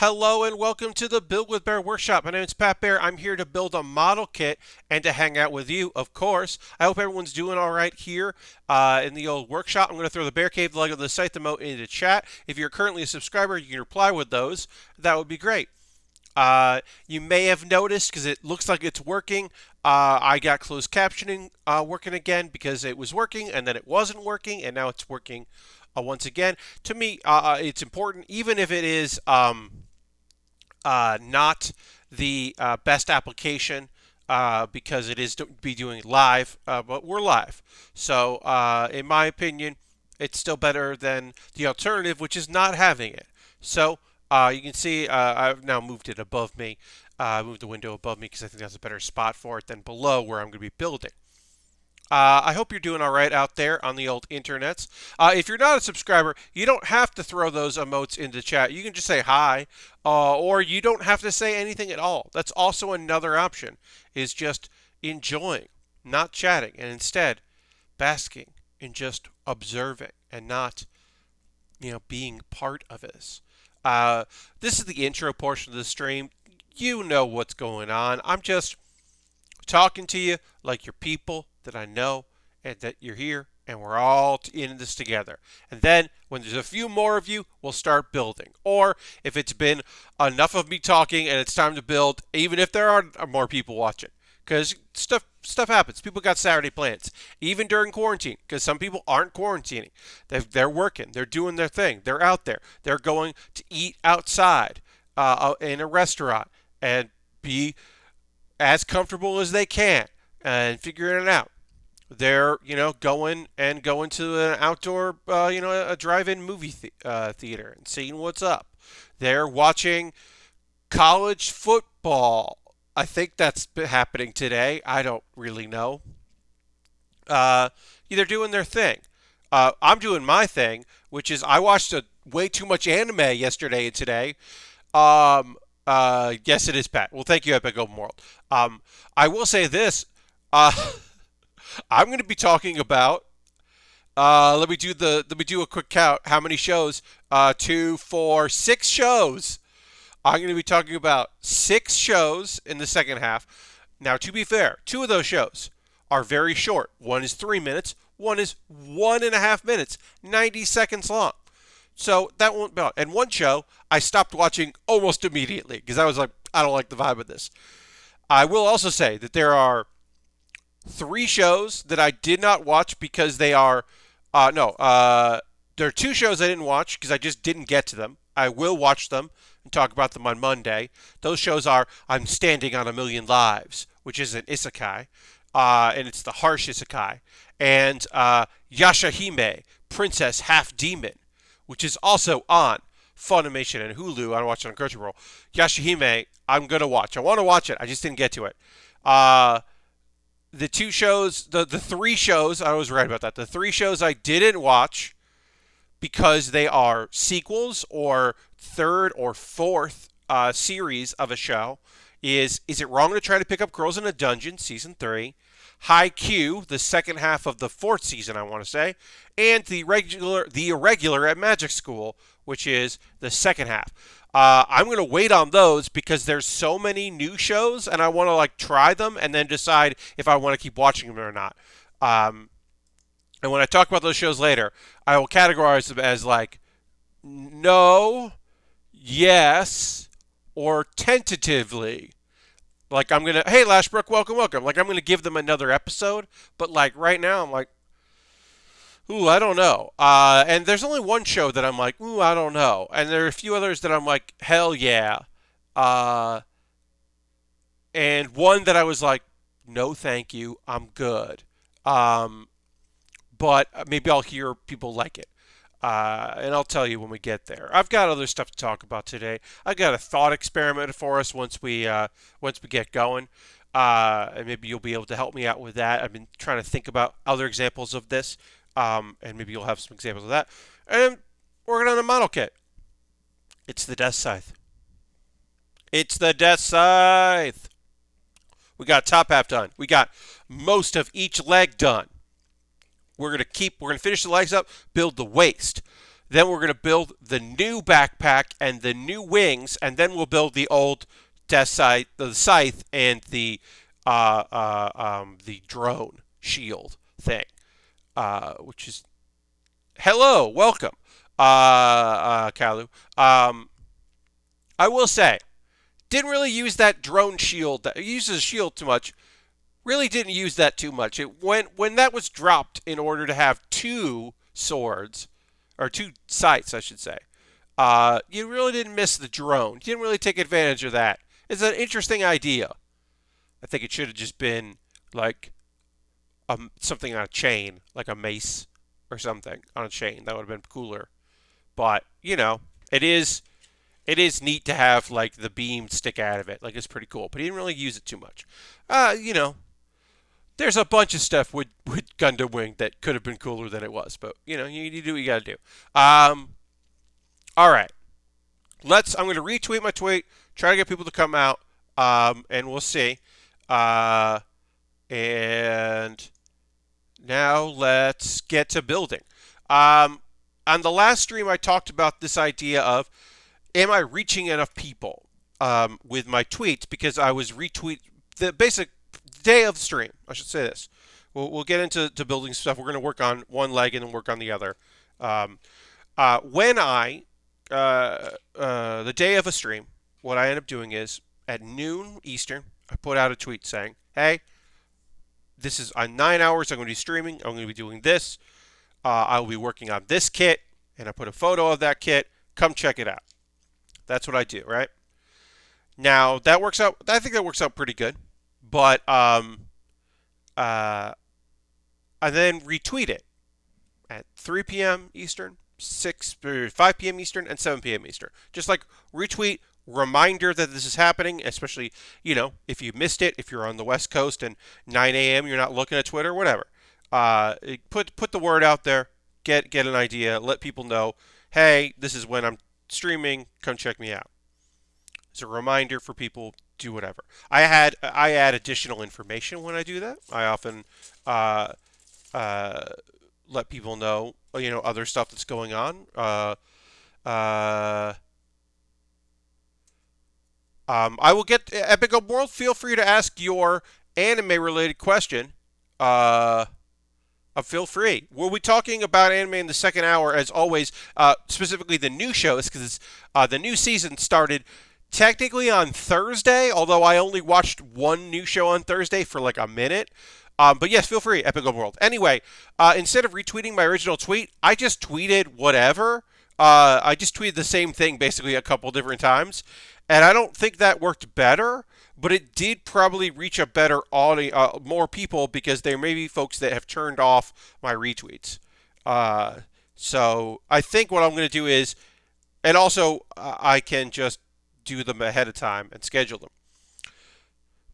Hello and welcome to the Build with Baer workshop. My name is Pat Baer. I'm here to build a model kit and to hang out with you, of course. I hope everyone's doing all right here in the old workshop. I'm going to throw the Baer Cave, the Lego, the Scythe emote into chat. If you're currently a subscriber, you can reply with those. That would be great. You may have noticed, because it looks like it's working, I got closed captioning working again because it was working and then it wasn't working and now it's working once again. To me, it's important, even if it is not the best application because it is to be doing live, but we're live. So, in my opinion, it's still better than the alternative, which is not having it. So, you can see I've now moved it above me. Moved the window above me because I think that's a better spot for it than below where I'm going to be building. I hope you're doing all right out there on the old internets. If you're not a subscriber, you don't have to throw those emotes into chat. You can just say hi, or you don't have to say anything at all. That's also another option, is just enjoying, not chatting, and instead basking in just observing and not, being part of this. This is the intro portion of the stream. You know what's going on. I'm just talking to you like you're people that I know and that you're here and we're all in this together. And then when there's a few more of you, we'll start building. Or if it's been enough of me talking and it's time to build, even if there are more people watching. Because stuff happens. People got Saturday plans, even during quarantine, because some people aren't quarantining. They're working. They're doing their thing. They're out there. They're going to eat outside in a restaurant and be as comfortable as they can and figuring it out. They're, going to an outdoor, a drive-in movie theater and seeing what's up. They're watching college football. I think that's happening today. I don't really know. They're doing their thing. I'm doing my thing, which is I watched way too much anime yesterday and today. Yes, it is, Pat. Well, thank you, Epic Open World. I will say this. I'm going to be talking about. Let me do a quick count. How many shows? 2, 4, 6 shows. I'm going to be talking about 6 shows in the second half. Now, to be fair, 2 of those shows are very short. One is 3 minutes. One is 1.5 minutes, 90 seconds long. So that won't be on. And one show I stopped watching almost immediately because I was like, I don't like the vibe of this. I will also say that there are 3 shows that I did not watch because they are, there are 2 shows I didn't watch because I just didn't get to them. I will watch them and talk about them on Monday. Those shows are I'm Standing on a Million Lives, which is an isekai, and it's the harsh isekai, and Yashahime, Princess Half Demon, which is also on Funimation and Hulu. I don't watch it on Crunchyroll. Yashahime, I'm going to watch. I want to watch it. I just didn't get to it. The 2 shows, the 3 shows, I was right about that. The 3 shows I didn't watch because they are sequels or third or fourth series of a show is It Wrong to Try to Pick Up Girls in a Dungeon, Season 3, Haikyuu, the second half of the 4th season, I want to say, and The Irregular at Magic School, which is the second half. I'm going to wait on those because there's so many new shows, and I want to try them and then decide if I want to keep watching them or not. And when I talk about those shows later, I will categorize them as no, yes, or tentatively. I'm going to, hey, Lashbrook, welcome. I'm going to give them another episode. But, right now, I'm like, ooh, I don't know. And there's only one show that I'm like, ooh, I don't know. And there are a few others that I'm like, hell yeah. And one that I was like, no, thank you. I'm good. But maybe I'll hear people like it. And I'll tell you when we get there. I've got other stuff to talk about today. I've got a thought experiment for us once we get going. And maybe you'll be able to help me out with that. I've been trying to think about other examples of this. And maybe you'll have some examples of that. And working on a model kit. It's the Deathscythe. It's the Deathscythe. We got top half done. We got most of each leg done. We're going to finish the legs up, build the waist. Then we're going to build the new backpack and the new wings, and then we'll build the old Deathscythe, the scythe, and the drone shield thing, which is hello, welcome, Kalu. I will say, didn't really use that drone shield. It uses a shield too much. Really didn't use that too much. When that was dropped in order to have two swords, or two sights, I should say. You really didn't miss the drone. You didn't really take advantage of that. It's an interesting idea. I think it should have just been like something on a chain, like a mace or something on a chain. That would have been cooler. But it is neat to have like the beam stick out of it. Like it's pretty cool. But he didn't really use it too much. There's a bunch of stuff with Gundam Wing that could have been cooler than it was. But you do what you got to do. All right. I'm going to retweet my tweet. Try to get people to come out. And we'll see. And now let's get to building. On the last stream, I talked about this idea of, am I reaching enough people with my tweets? Because I was the basic day of the stream. I should say this. We'll get into building stuff. We're going to work on one leg and then work on the other. The day of a stream, what I end up doing is at noon Eastern, I put out a tweet saying, hey, this is on 9 hours. I'm going to be streaming. I'm going to be doing this. I will be working on this kit. And I put a photo of that kit. Come check it out. That's what I do, right? Now, that works out. I think that works out pretty good. But I then retweet it at 3 p.m. Eastern, 5 p.m. Eastern, and 7 p.m. Eastern. Just like retweet, reminder that this is happening, especially, if you missed it, if you're on the West Coast and 9 a.m. you're not looking at Twitter, whatever. Put the word out there, get an idea, let people know, hey, this is when I'm streaming, come check me out. It's a reminder for people, do whatever. I add additional information when I do that. I often let people know, other stuff that's going on. I will get Epic Open World. Feel free to ask your anime-related question. Feel free. We'll be talking about anime in the second hour, as always. Specifically, the new shows, because the new season started technically on Thursday. Although I only watched one new show on Thursday for like a minute. But yes, feel free, Epic Open World. Anyway, instead of retweeting my original tweet, I just tweeted whatever. I just tweeted the same thing basically a couple different times. And I don't think that worked better, but it did probably reach a better audience, more people, because there may be folks that have turned off my retweets. So I think what I'm going to do is, and also I can just do them ahead of time and schedule them.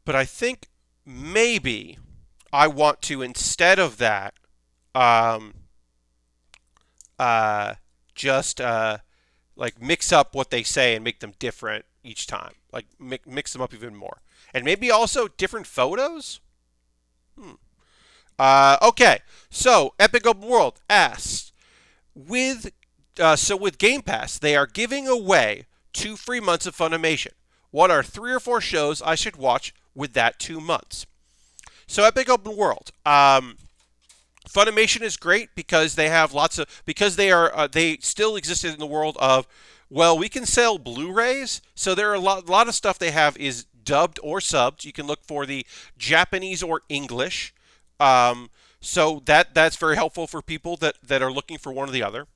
But I think maybe I want to, instead of that, just like mix up what they say and make them different each time. Like mix them up even more. And maybe also different photos? Okay, so Epic Open World asks, with Game Pass, they are giving away 2 free months of Funimation. What are 3 or 4 shows I should watch with that 2 months? So Epic Open World, Funimation is great because they have they still existed in the world of, well, we can sell Blu-rays. So there are a lot of stuff they have is dubbed or subbed. You can look for the Japanese or English. So that's very helpful for people that are looking for one or the other.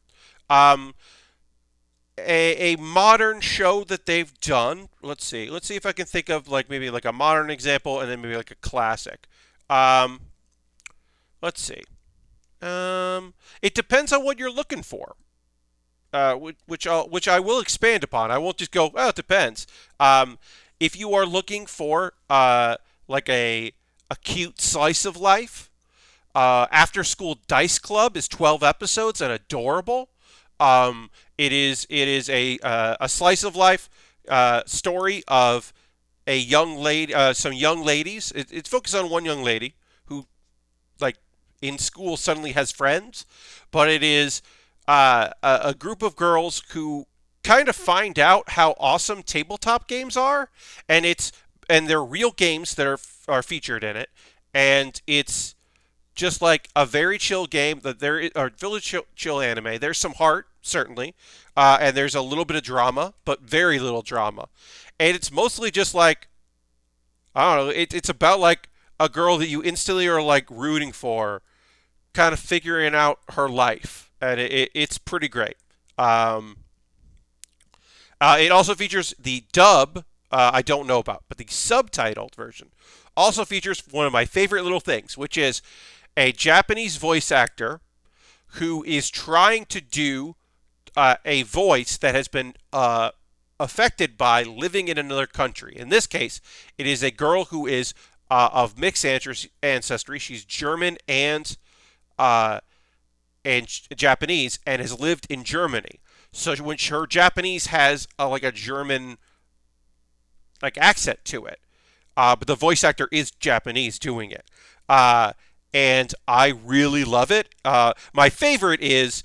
A modern show that they've done. Let's see if I can think of maybe a modern example and then maybe a classic. Let's see. It depends on what you're looking for. Which I will expand upon. I won't just go, oh, it depends. If you are looking for a cute slice of life, After School Dice Club is 12 episodes and adorable. It is a slice of life story of a young lady, some young ladies. It's focused on one young lady who, in school, suddenly has friends, but it is a group of girls who kind of find out how awesome tabletop games are, and they're real games that are featured in it, and it's just like a very chill game. That there are really chill anime. There's some heart certainly, and there's a little bit of drama, but very little drama, and it's mostly just like I don't know. It's about like a girl that you instantly are like rooting for, kind of figuring out her life, and it's pretty great. Um, it also features the dub. I don't know about, but the subtitled version also features one of my favorite little things, which is a Japanese voice actor who is trying to do a voice that has been affected by living in another country. In this case, it is a girl who is of mixed ancestry. She's German uh, and Japanese, and has lived in Germany. So when her Japanese has like a German like accent to it, but the voice actor is Japanese doing it, and I really love it. My favorite is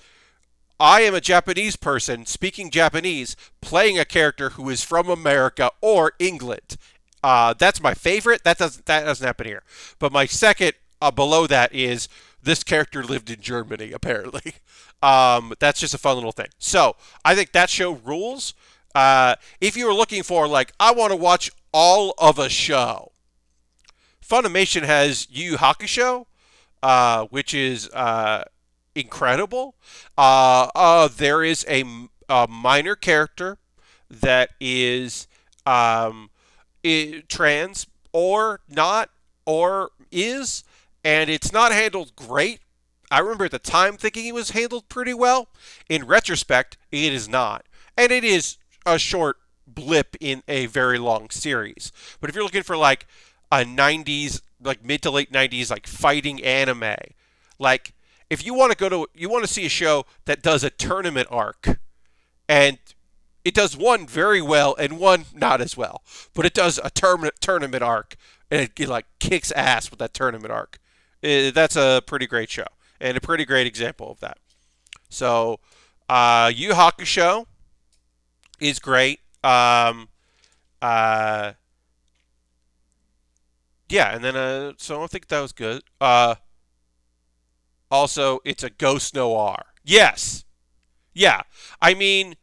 I am a Japanese person speaking Japanese, playing a character who is from America or England. That's my favorite. That doesn't happen here. But my second below that is this character lived in Germany apparently. That's just a fun little thing. So I think that show rules. If you were looking for like I want to watch all of a show, Funimation has Yu Yu Hakusho, which is incredible. There is a minor character that is trans or not or is, and it's not handled great. I remember at the time thinking it was handled pretty well. In retrospect, it is not, and it is a short blip in a very long series. But if you're looking for like a 90s, like mid to late 90s, like fighting anime, like if you want to you want to see a show that does a tournament arc, and it does one very well and one not as well, but it does a tournament arc, and it like kicks ass with that tournament arc. That's a pretty great show and a pretty great example of that. So, Yu Yu Hakusho is great. Uh, yeah, and then so I think that was good. Also, it's a ghost noir. Yes, yeah. I mean,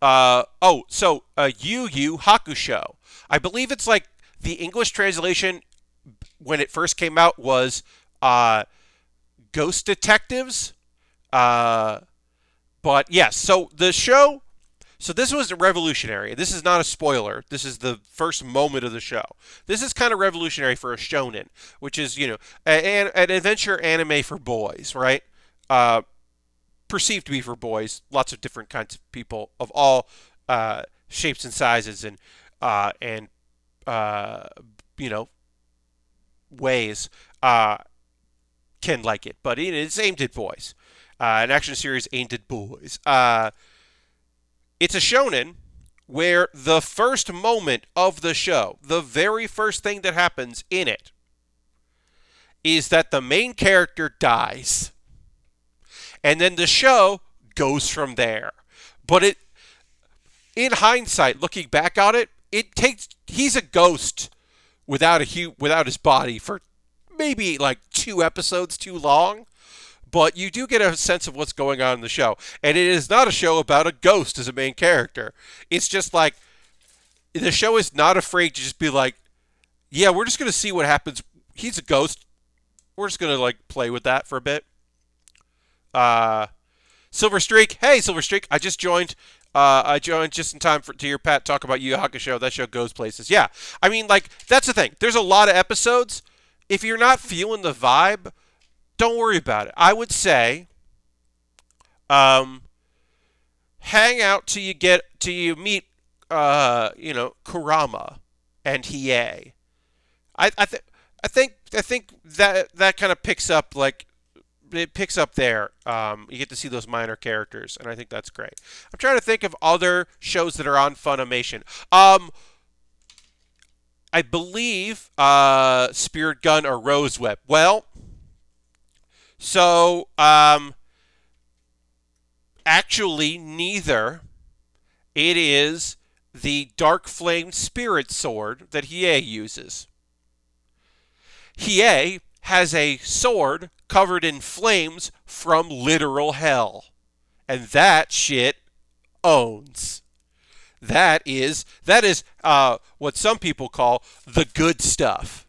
Yu Yu Hakusho. I believe it's like the English translation when it first came out was Ghost Detectives. Uh, but yes, so the show. So this was revolutionary. This is not a spoiler. This is the first moment of the show. This is kind of revolutionary for a shonen, which is an adventure anime for boys, right? Uh, Perceived to be for boys. Lots of different kinds of people of all shapes and sizes and uh, you know ways can like it, but it's aimed at boys. An action series aimed at boys. It's a shonen where the first moment of the show, the very first thing that happens in it, is that the main character dies. And then the show goes from there. But in hindsight, looking back on it, he's a ghost without his body for maybe like 2 episodes too long. But you do get a sense of what's going on in the show. And it is not a show about a ghost as a main character. It's just like, the show is not afraid to just be like, yeah, we're just going to see what happens. He's a ghost. We're just going to like play with that for a bit. Silver Streak. Hey, Silver Streak. I just joined. I joined just in time to hear Pat talk about Yu Yu Hakusho. That show goes places. Yeah. I mean, like, that's the thing. There's a lot of episodes. If you're not feeling the vibe, don't worry about it. I would say, hang out till you meet, Kurama and Hiei. I think that kind of picks up like it picks up there. You get to see those minor characters, and I think that's great. I'm trying to think of other shows that are on Funimation. I believe Spirit Gun or Roseweb. Well, so Actually, neither. It is the Dark Flame Spirit Sword that Hiei uses. Hiei has a sword covered in flames from literal hell. And that shit owns. That is what some people call the good stuff.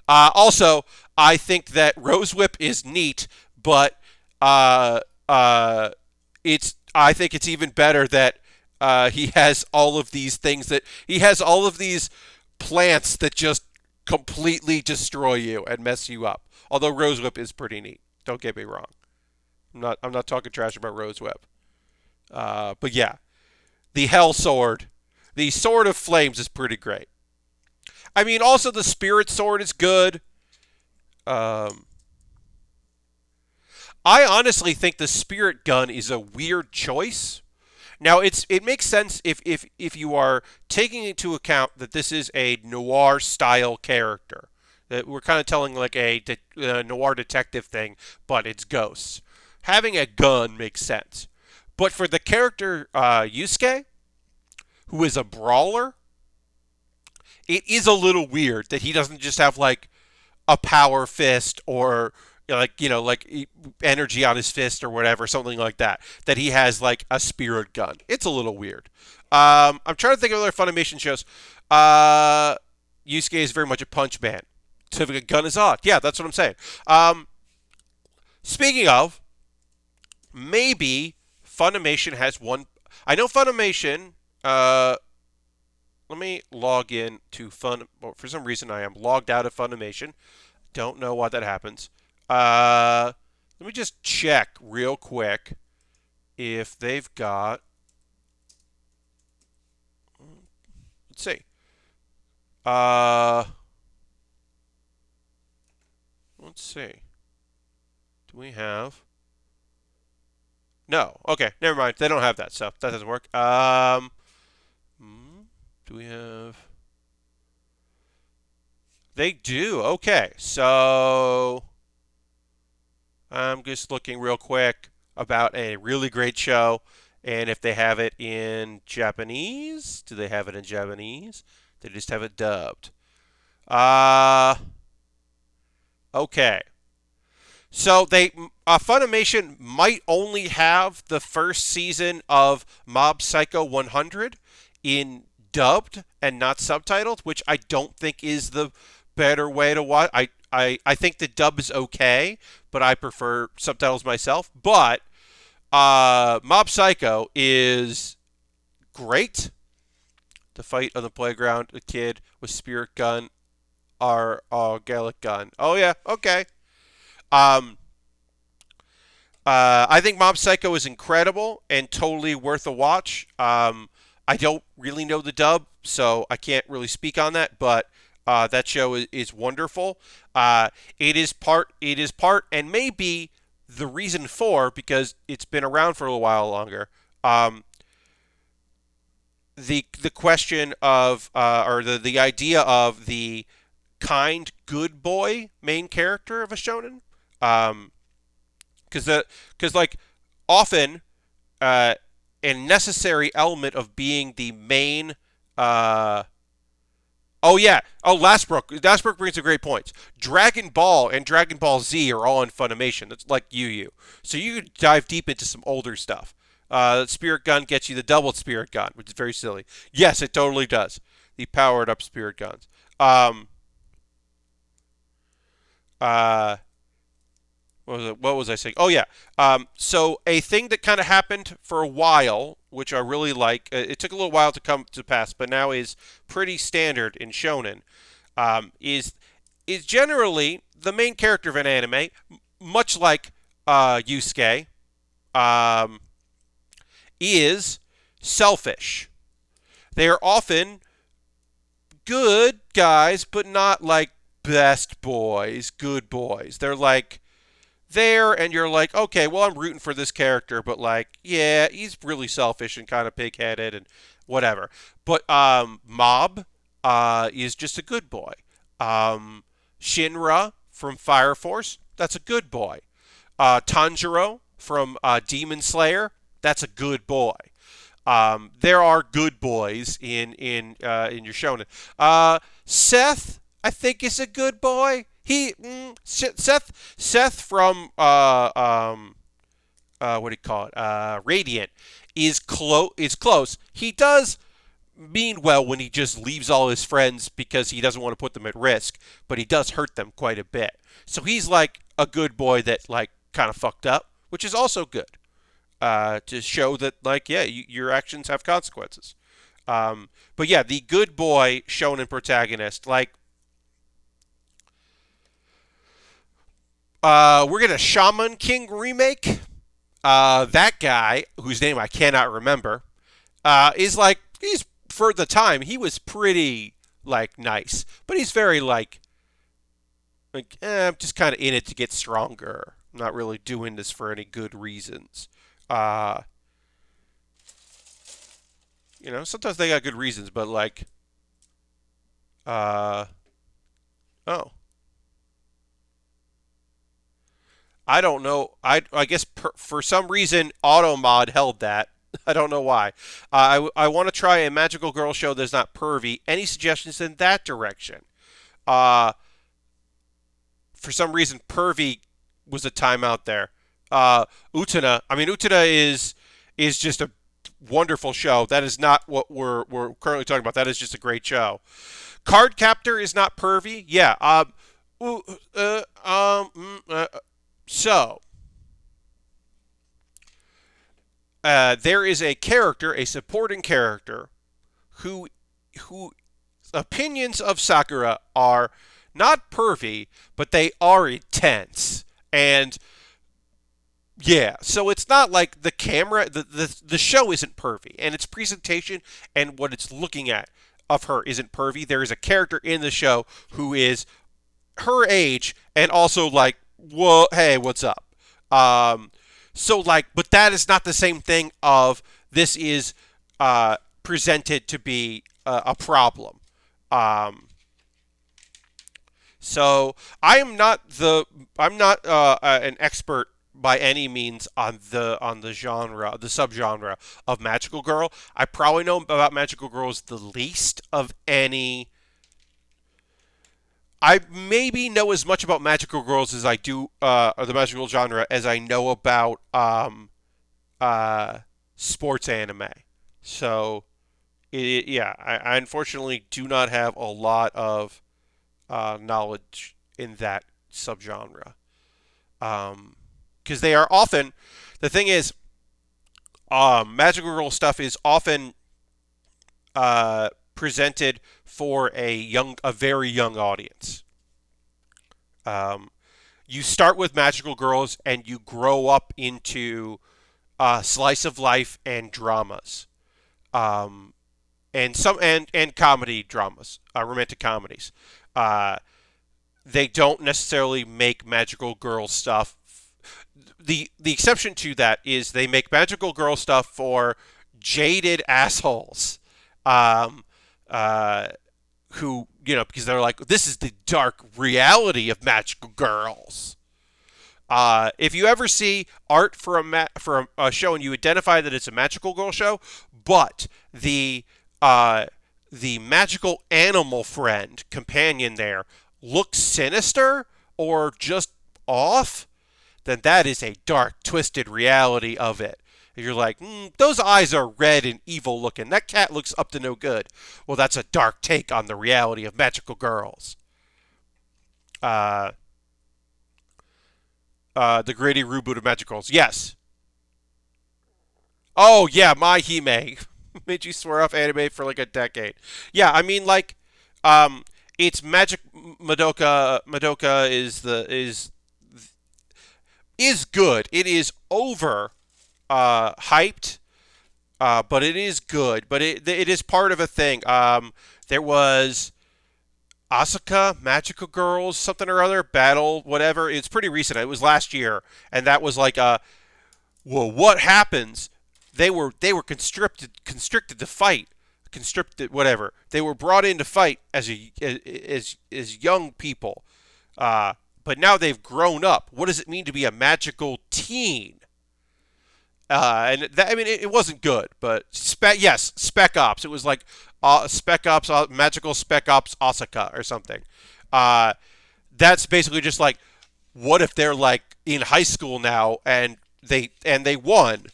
Also, I think that Rose Whip is neat, but uh, uh, it's I think it's even better that he has all of these things that he has all of these plants that just completely destroy you and mess you up. Although Rose Whip is pretty neat. Don't get me wrong. I'm not talking trash about Rose Whip. But yeah, the Hell Sword, the Sword of Flames is pretty great. I mean, also the Spirit Sword is good. Um, I honestly think the Spirit Gun is a weird choice. Now, it makes sense if you are taking into account that this is a noir style character. That we're kind of telling like a noir detective thing, but it's ghosts. Having a gun makes sense. But for the character Yusuke, who is a brawler, it is a little weird that he doesn't just have like a power fist or like energy on his fist or whatever, something like that. That he has like a spirit gun. It's a little weird. I'm trying to think of other Funimation shows. Yusuke is very much a punch man. So having a gun is odd. Yeah, that's what I'm saying. Speaking of, maybe Funimation has one. I know Funimation. Let me log in to Fun. Well, for some reason, I am logged out of Funimation. Don't know why that happens. Let me just check real quick if they've got. Let's see. Uh, let's see. Do we have? No. Okay, never mind. They don't have that, so that doesn't work. Do we have? They do. Okay, so I'm just looking real quick about a really great show, and if they have it in Japanese. Do they have it in Japanese? They just have it dubbed. Uh, okay. So Funimation might only have the first season of Mob Psycho 100 in dubbed and not subtitled, which I don't think is the better way to watch. I think the dub is okay, but I prefer subtitles myself. But Mob Psycho is great. The fight on the playground, a kid with spirit gun, our Gallic gun. Oh yeah, okay. Um, I think Mob Psycho is incredible and totally worth a watch. I don't really know the dub, so I can't really speak on that, but that show is wonderful. It is part, and maybe the reason for, because it's been around for a while longer. The question of or the idea of the kind good boy main character of a shonen. Because like often a necessary element of being the main. Oh yeah. Oh, Lastbrook brings a great point. Dragon Ball and Dragon Ball Z are all in Funimation. That's like Yu. So you could dive deep into some older stuff. Spirit Gun gets you the doubled Spirit Gun, which is very silly. Yes, it totally does. The powered up Spirit Guns. Uh, what was I saying? Oh yeah. So a thing that kind of happened for a while, which I really like. It took a little while to come to pass, but now is pretty standard in shonen. Is generally the main character of an anime, much like Yusuke, um, is selfish. They are often good guys, but not like best boys, good boys. They're like there, and you're like, okay, well, I'm rooting for this character, but like, yeah, he's really selfish and kind of pig-headed and whatever. But Mob is just a good boy. Shinra from Fire Force, that's a good boy. Tanjiro from Demon Slayer. That's a good boy. There are good boys in your shonen. Seth, I think, is a good boy. Seth from what do you call it? Radiant is close. He does mean well when he just leaves all his friends because he doesn't want to put them at risk, but he does hurt them quite a bit. So he's like a good boy that like kind of fucked up, which is also good to show that like yeah, your actions have consequences. But yeah, the good boy shonen protagonist, like we're gonna Shaman King remake. That guy, whose name I cannot remember, is like he's for the time he was pretty like nice, but he's very I'm just kind of in it to get stronger. I'm not really doing this for any good reasons. Uh, sometimes they got good reasons, but like, uh, oh, I don't know. I guess for some reason Automod held that. I don't know why. I want to try a magical girl show that's not pervy. Any suggestions in that direction? Uh, for some reason, pervy was a timeout there. Utena. I mean, Utena is just a wonderful show. That is not what we're currently talking about. That is just a great show. Card Captor is not pervy. Yeah. So there is a character, a supporting character, who who opinions of Sakura are not pervy, but they are intense. And yeah, so it's not like the camera, the show isn't pervy, and its presentation and what it's looking at of her isn't pervy. There is a character in the show who is her age and also like, whoa, hey, what's up? Um, so like, but that is not the same thing of this is presented to be a problem. Um, so I'm not an expert by any means on the genre, the subgenre of magical girl. I probably know about magical girls the least of any. I maybe know as much about magical girls as I do, or the magical genre, as I know about uh, sports anime. So, yeah, I unfortunately do not have a lot of knowledge in that subgenre. Because they are often, the thing is, magical girl stuff is often presented for a very young audience. Um, you start with magical girls and you grow up into slice of life and dramas, um, and comedy dramas, romantic comedies. Uh, they don't necessarily make magical girl stuff. The exception to that is they make magical girl stuff for jaded assholes. Um, uh, who because they're like, this is the dark reality of magical girls. If you ever see art for a show and you identify that it's a magical girl show, but the magical animal friend companion there looks sinister or just off, then that is a dark, twisted reality of it. And you're like, those eyes are red and evil looking. That cat looks up to no good. Well, that's a dark take on the reality of magical girls. Uh, the gritty reboot of Magic Girls. Yes. Oh, yeah, My Hime. Made you swear off anime for like a decade. Yeah, I mean, like, it's Magic Madoka. Madoka is good. It is over hyped, but it is good. But it is part of a thing. There was Asuka, Magical Girls, something or other, Battle, whatever. It's pretty recent. It was last year, and that was like well, what happens? They were constricted to fight, constricted whatever. They were brought in to fight as young people, but now they've grown up. What does it mean to be a magical teen? And that, I mean, it wasn't good, but yes, Spec Ops. It was like Spec Ops, Magical Spec Ops Osaka or something. Uh, that's basically just like, what if they're like in high school now and they won,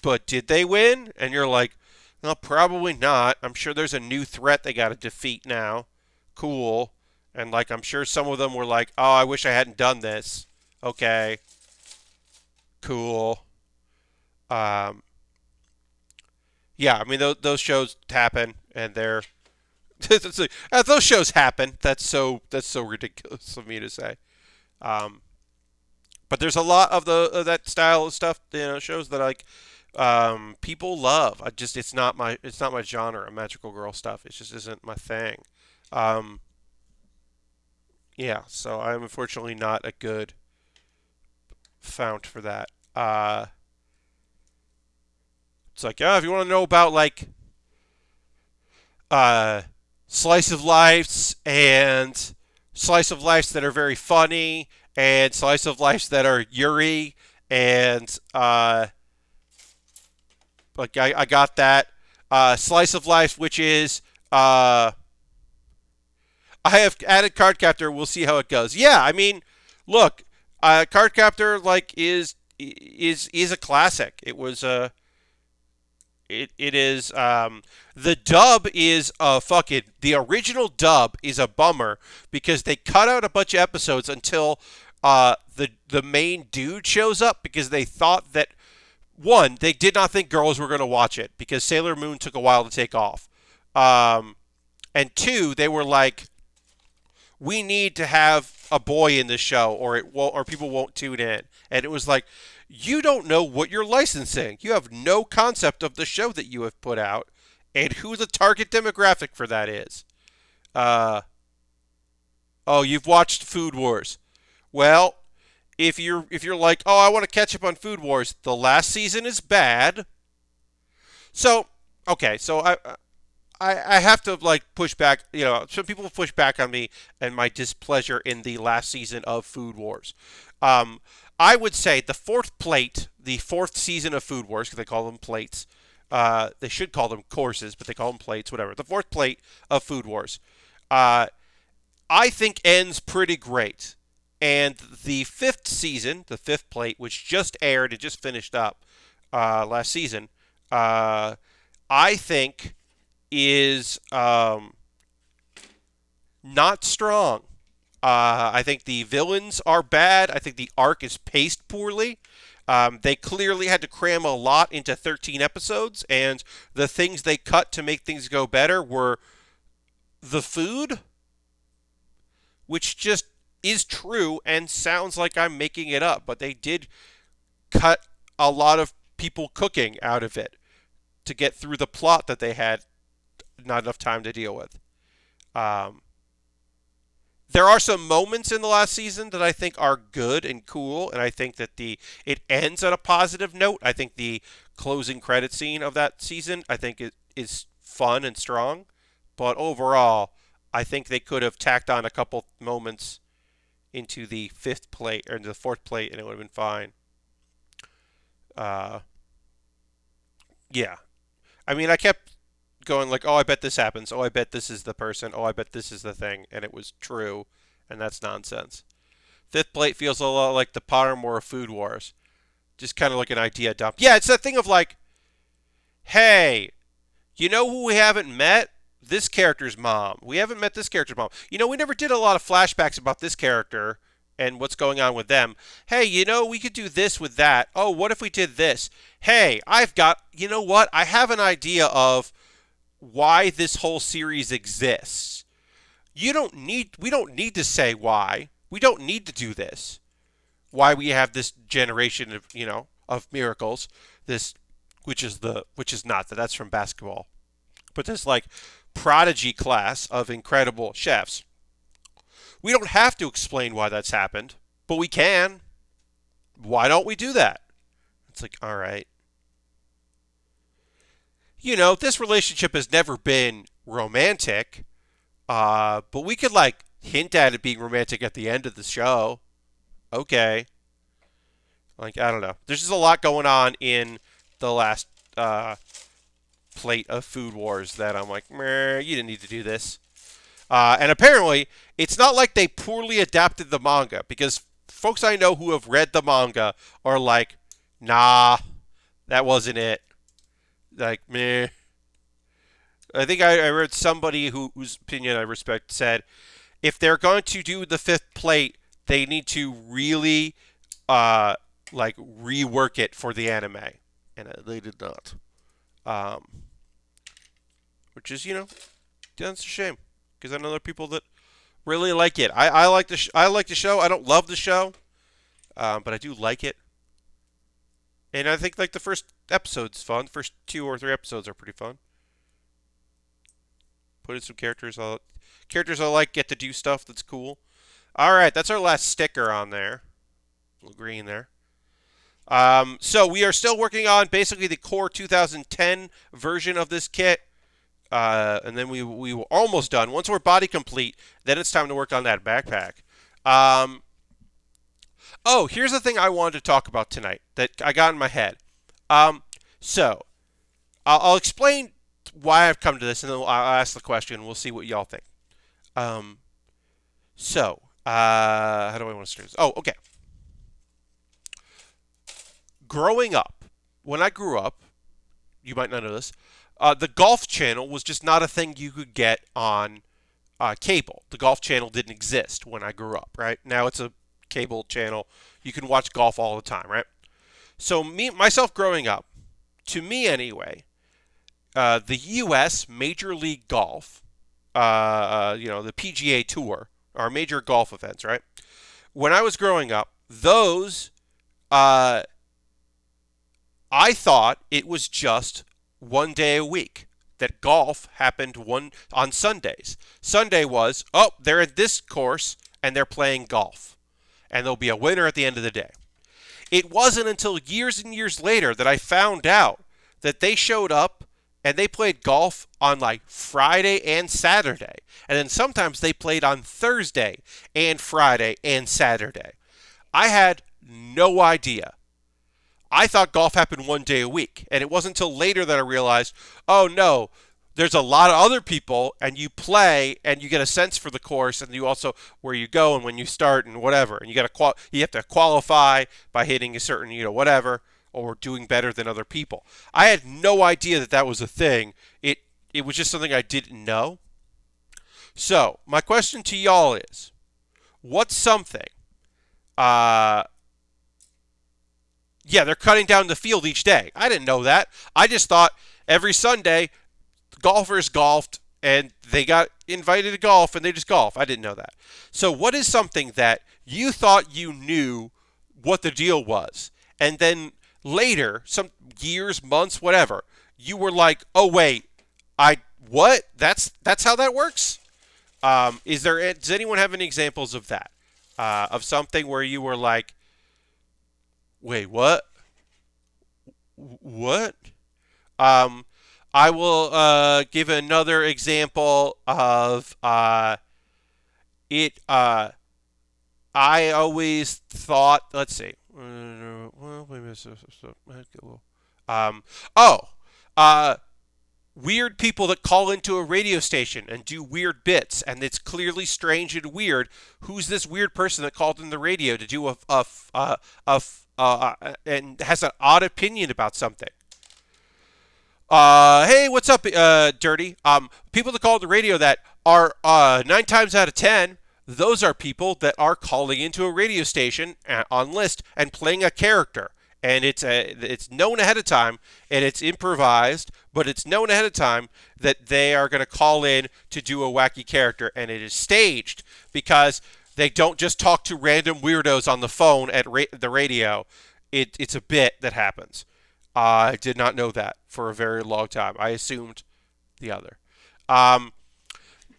but did they win? And you're like, well, probably not. I'm sure there's a new threat they got to defeat now. Cool. And like, I'm sure some of them were like, oh, I wish I hadn't done this. Okay. Cool. Um, yeah, I mean, those shows happen, and they're those shows happen. That's so ridiculous of me to say. Um, but there's a lot of that style of stuff, shows that like people love. It's not my genre of magical girl stuff. It just isn't my thing. Um, yeah, so I'm unfortunately not a good fount for that. It's like, if you want to know about like uh, slice of lives and slice of lives that are very funny and slice of lives that are Yuri and like I got that slice of life, which is I have added Card Captor. We'll see how it goes. Yeah, I mean, look, Card Captor like is a classic. It is the dub is fucking the original dub is a bummer because they cut out a bunch of episodes until the main dude shows up because they thought that one, they did not think girls were going to watch it because Sailor Moon took a while to take off. And two, they were like, we need to have a boy in the show or people won't tune in. And it was like, you don't know what you're licensing. You have no concept of the show that you have put out and who the target demographic for that is. Uh, oh, you've watched Food Wars. Well, if you're like, oh, I want to catch up on Food Wars, the last season is bad. So, okay, so I have to like push back. Some people push back on me and my displeasure in the last season of Food Wars. Um, I would say the fourth season of Food Wars, because they call them plates. They should call them courses, but they call them plates, whatever. The fourth plate of Food Wars, uh, I think ends pretty great. And the fifth season, the fifth plate, which just aired and just finished up last season, I think is not strong. I think the villains are bad. I think the arc is paced poorly. They clearly had to cram a lot into 13 episodes, and the things they cut to make things go better were the food, which just is true and sounds like I'm making it up, but they did cut a lot of people cooking out of it to get through the plot that they had not enough time to deal with. Um, there are some moments in the last season that I think are good and cool, and I think that it ends on a positive note. I think the closing credit scene of that season, I think it is fun and strong, but overall, I think they could have tacked on a couple moments into the fifth plate or into the fourth plate, and it would have been fine. Uh, yeah, I mean, I kept going like, oh, I bet this happens. Oh, I bet this is the person. Oh, I bet this is the thing. And it was true. And that's nonsense. Fifth plate feels a lot like the Pottermore of Food Wars. Just kind of like an idea dump. Yeah, it's that thing of like, hey, you know who we haven't met? This character's mom. We haven't met this character's mom. We never did a lot of flashbacks about this character and what's going on with them. Hey, we could do this with that. Oh, what if we did this? Hey, you know what? I have an idea of why this whole series exists. We don't need to say why. We don't need to do this. Why we have this generation of miracles. This which is not that's from basketball. But this like prodigy class of incredible chefs. We don't have to explain why that's happened, but we can. Why don't we do that? It's like, all right. This relationship has never been romantic, but we could like hint at it being romantic at the end of the show. Okay. Like, I don't know. There's just a lot going on in the last plate of Food Wars that I'm like, meh, you didn't need to do this. And apparently, it's not like they poorly adapted the manga, because folks I know who have read the manga are like, nah, that wasn't it. Like, meh. I think I read somebody whose opinion I respect said, if they're going to do the fifth plate, they need to really, like, rework it for the anime. And they did not. Um, which is, that's a shame. Because I know there are people that really like it. I like I like the show. I don't love the show, but I do like it. And I think like the first episode's fun. First 2 or 3 episodes are pretty fun. Put in some characters I like, get to do stuff that's cool. All right, that's our last sticker on there. A little green there. So we are still working on basically the core 2010 version of this kit. And then we were almost done. Once we're body complete, then it's time to work on that backpack. Oh, here's the thing I wanted to talk about tonight that I got in my head. So I'll explain why I've come to this, and then I'll ask the question. We'll see what y'all think. How do I want to start this? Oh, okay. Growing up, when I grew up, you might not know this, the Golf Channel was just not a thing you could get on cable. The Golf Channel didn't exist when I grew up, right? Now it's a cable channel. You can watch golf all the time, right? So myself growing up, to me anyway, the U.S. Major League Golf, the PGA Tour, are major golf events, right? When I was growing up, those, I thought it was just one day a week, that golf happened on Sundays. Sunday was, they're at this course and they're playing golf, and there'll be a winner at the end of the day. It wasn't until years and years later that I found out that they showed up and they played golf on like Friday and Saturday. And then sometimes they played on Thursday and Friday and Saturday. I had no idea. I thought golf happened one day a week. And it wasn't until later that I realized, oh no, there's a lot of other people, and you play and you get a sense for the course, and you also where you go and when you start and whatever. And you have to qualify by hitting a certain, whatever, or doing better than other people. I had no idea that was a thing. It was just something I didn't know. So, my question to y'all is, what's something yeah, they're cutting down the field each day. I didn't know that. I just thought every Sunday golfers golfed and they got invited to golf and they just golf. I didn't know that. So what is something that you thought you knew what the deal was, and then later, some years, months, whatever, you were like, oh wait, what? That's how that works? Does anyone have any examples of that? Of something where you were like, wait, what? What? I will give another example of it. I always thought. Let's see. Weird people that call into a radio station and do weird bits, and it's clearly strange and weird. Who's this weird person that called in the radio to do and has an odd opinion about something? Hey, what's up, Dirty? People that call the radio that are 9 times out of 10, those are people that are calling into a radio station on list and playing a character. And it's known ahead of time, and it's improvised, but it's known ahead of time that they are going to call in to do a wacky character, and it is staged because they don't just talk to random weirdos on the phone at the radio. It's a bit that happens. I did not know that for a very long time. I assumed the other.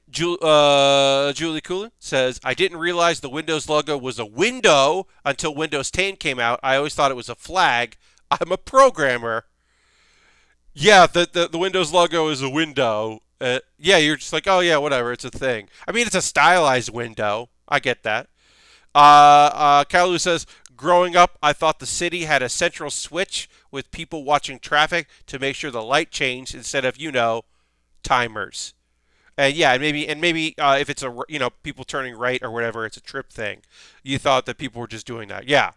Julie Coolin says, I didn't realize the Windows logo was a window until Windows 10 came out. I always thought it was a flag. I'm a programmer. Yeah, the Windows logo is a window. Yeah, you're just like, oh yeah, whatever, it's a thing. I mean, it's a stylized window. I get that. Kalu says, Growing up, I thought the city had a central switch with people watching traffic to make sure the light changed instead of, timers. And yeah, and maybe if it's people turning right or whatever, it's a trip thing. You thought that people were just doing that. Yeah,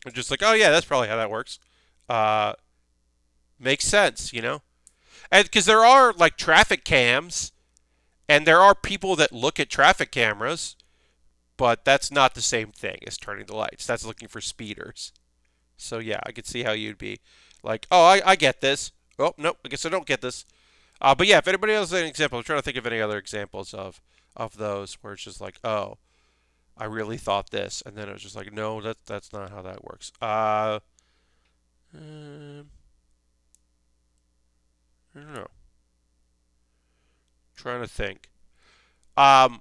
they're just like, oh yeah, that's probably how that works. Uh, Makes sense. And because there are like traffic cams, and there are people that look at traffic cameras, but that's not the same thing as turning the lights. That's looking for speeders. So yeah, I could see how you'd be like, oh, I get this. Oh no, I guess I don't get this. But yeah, if anybody else has an example, I'm trying to think of any other examples of those where it's just like, oh, I really thought this, and then it was just like, no, that's not how that works. Um, I don't know. Trying to think. Um,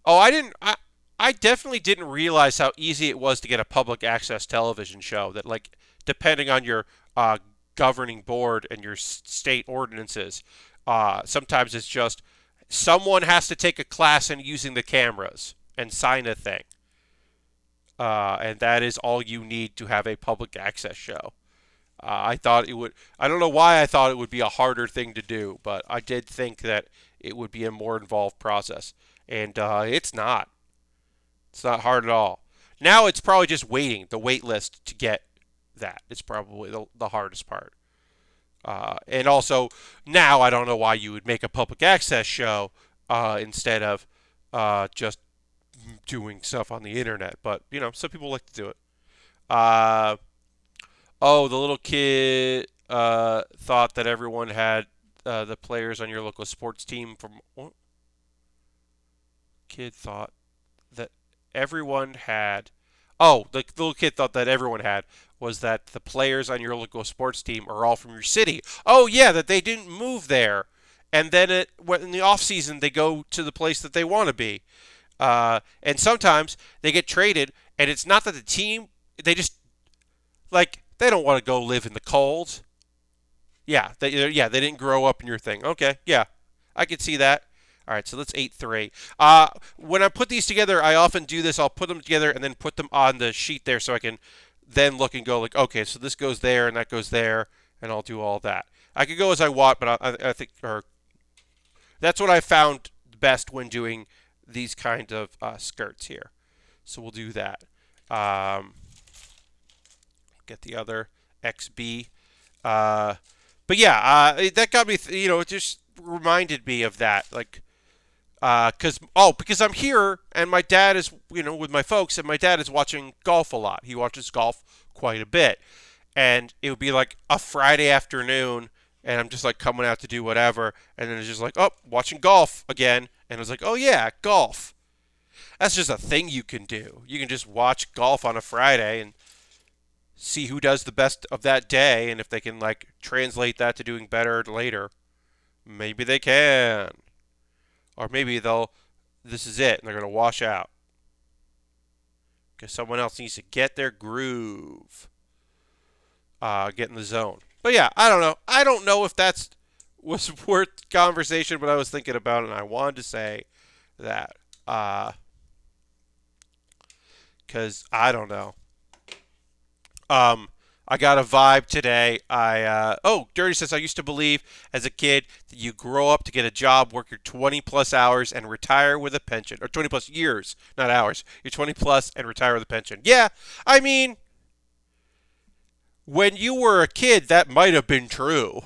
oh, I definitely didn't realize how easy it was to get a public access television show. That like, depending on your uh, governing board and your state ordinances, sometimes it's just someone has to take a class in using the cameras and sign a thing, and that is all you need to have a public access show. I thought it would. I don't know why I thought it would be a harder thing to do, but I did think that it would be a more involved process, and it's not. It's not hard at all. Now it's probably just waiting, the wait list to get that. It's probably the hardest part. And also, now I don't know why you would make a public access show instead of just doing stuff on the internet. But, some people like to do it. Uh, oh, the little kid thought that everyone had the players on your local sports team from. What? Kid thought that everyone had. Oh, the little kid thought that everyone had was that the players on your local sports team are all from your city. Oh yeah, that they didn't move there, and then in the off season they go to the place that they want to be. And sometimes they get traded, and it's not that the team they just like they don't want to go live in the cold. Yeah, they didn't grow up in your thing. Okay, yeah, I could see that. All right, so let's 8-3. When I put these together, I often do this. I'll put them together and then put them on the sheet there so I can then look and go like, okay, so this goes there and that goes there, and I'll do all that. I could go as I want, but I think or that's what I found best when doing these kind of skirts here. So we'll do that. Um, get the other XB. Uh, but yeah, that got me. It just reminded me of that, like. Because I'm here and my dad is with my folks and my dad is watching golf a lot. He watches golf quite a bit, and it would be like a Friday afternoon, and I'm just like coming out to do whatever, and then it's just like watching golf again, and it was like oh yeah golf. That's just a thing you can do. You can just watch golf on a Friday and see who does the best of that day, and if they can like translate that to doing better later, maybe they can. Or maybe this is it, and they're going to wash out. Because someone else needs to get their groove. Get in the zone. But yeah, I don't know. I don't know if that's was worth conversation, but I was thinking about it, and I wanted to say that. Because I don't know. Um, I got a vibe today. Dirty says I used to believe as a kid that you grow up to get a job, work your 20 plus hours, and retire with a pension, or 20 plus years, not hours. You're 20 plus and retire with a pension. Yeah, I mean, when you were a kid, that might have been true.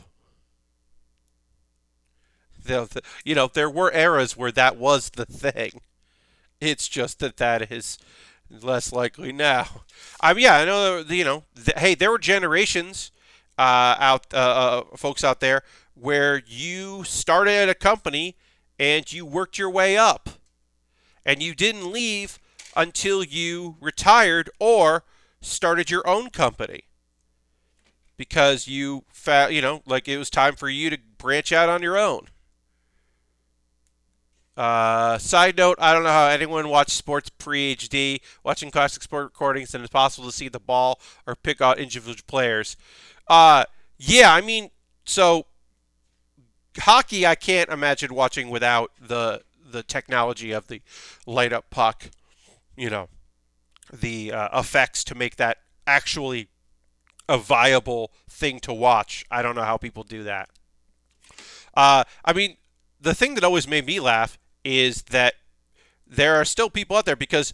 There were eras where that was the thing. It's just that is less likely now. Yeah, I know. Hey, there were generations folks out there where you started at a company and you worked your way up, and you didn't leave until you retired or started your own company because you found, like it was time for you to branch out on your own. Side note, I don't know how anyone watched sports pre-HD. Watching classic sport recordings, and it's possible to see the ball or pick out individual players. Yeah, I mean, so hockey I can't imagine watching without the technology of the light up puck, you know, effects to make that actually a viable thing to watch. I don't know how people do that. I mean, the thing that always made me laugh is that there are still people out there because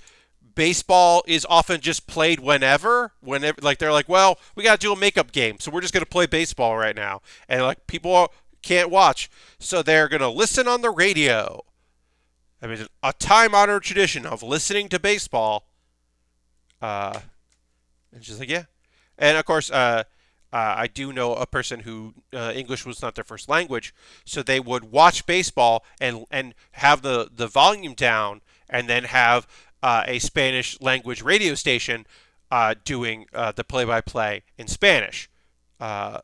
baseball is often just played whenever like they're like, well, we got to do a makeup game, so we're just going to play baseball right now, and like people can't watch, so they're going to listen on the radio. I mean, a time-honored tradition of listening to baseball. And she's like, yeah. And of course, I do know a person who English was not their first language, so they would watch baseball and have the volume down, and then have a Spanish language radio station doing the play-by-play in Spanish. Uh,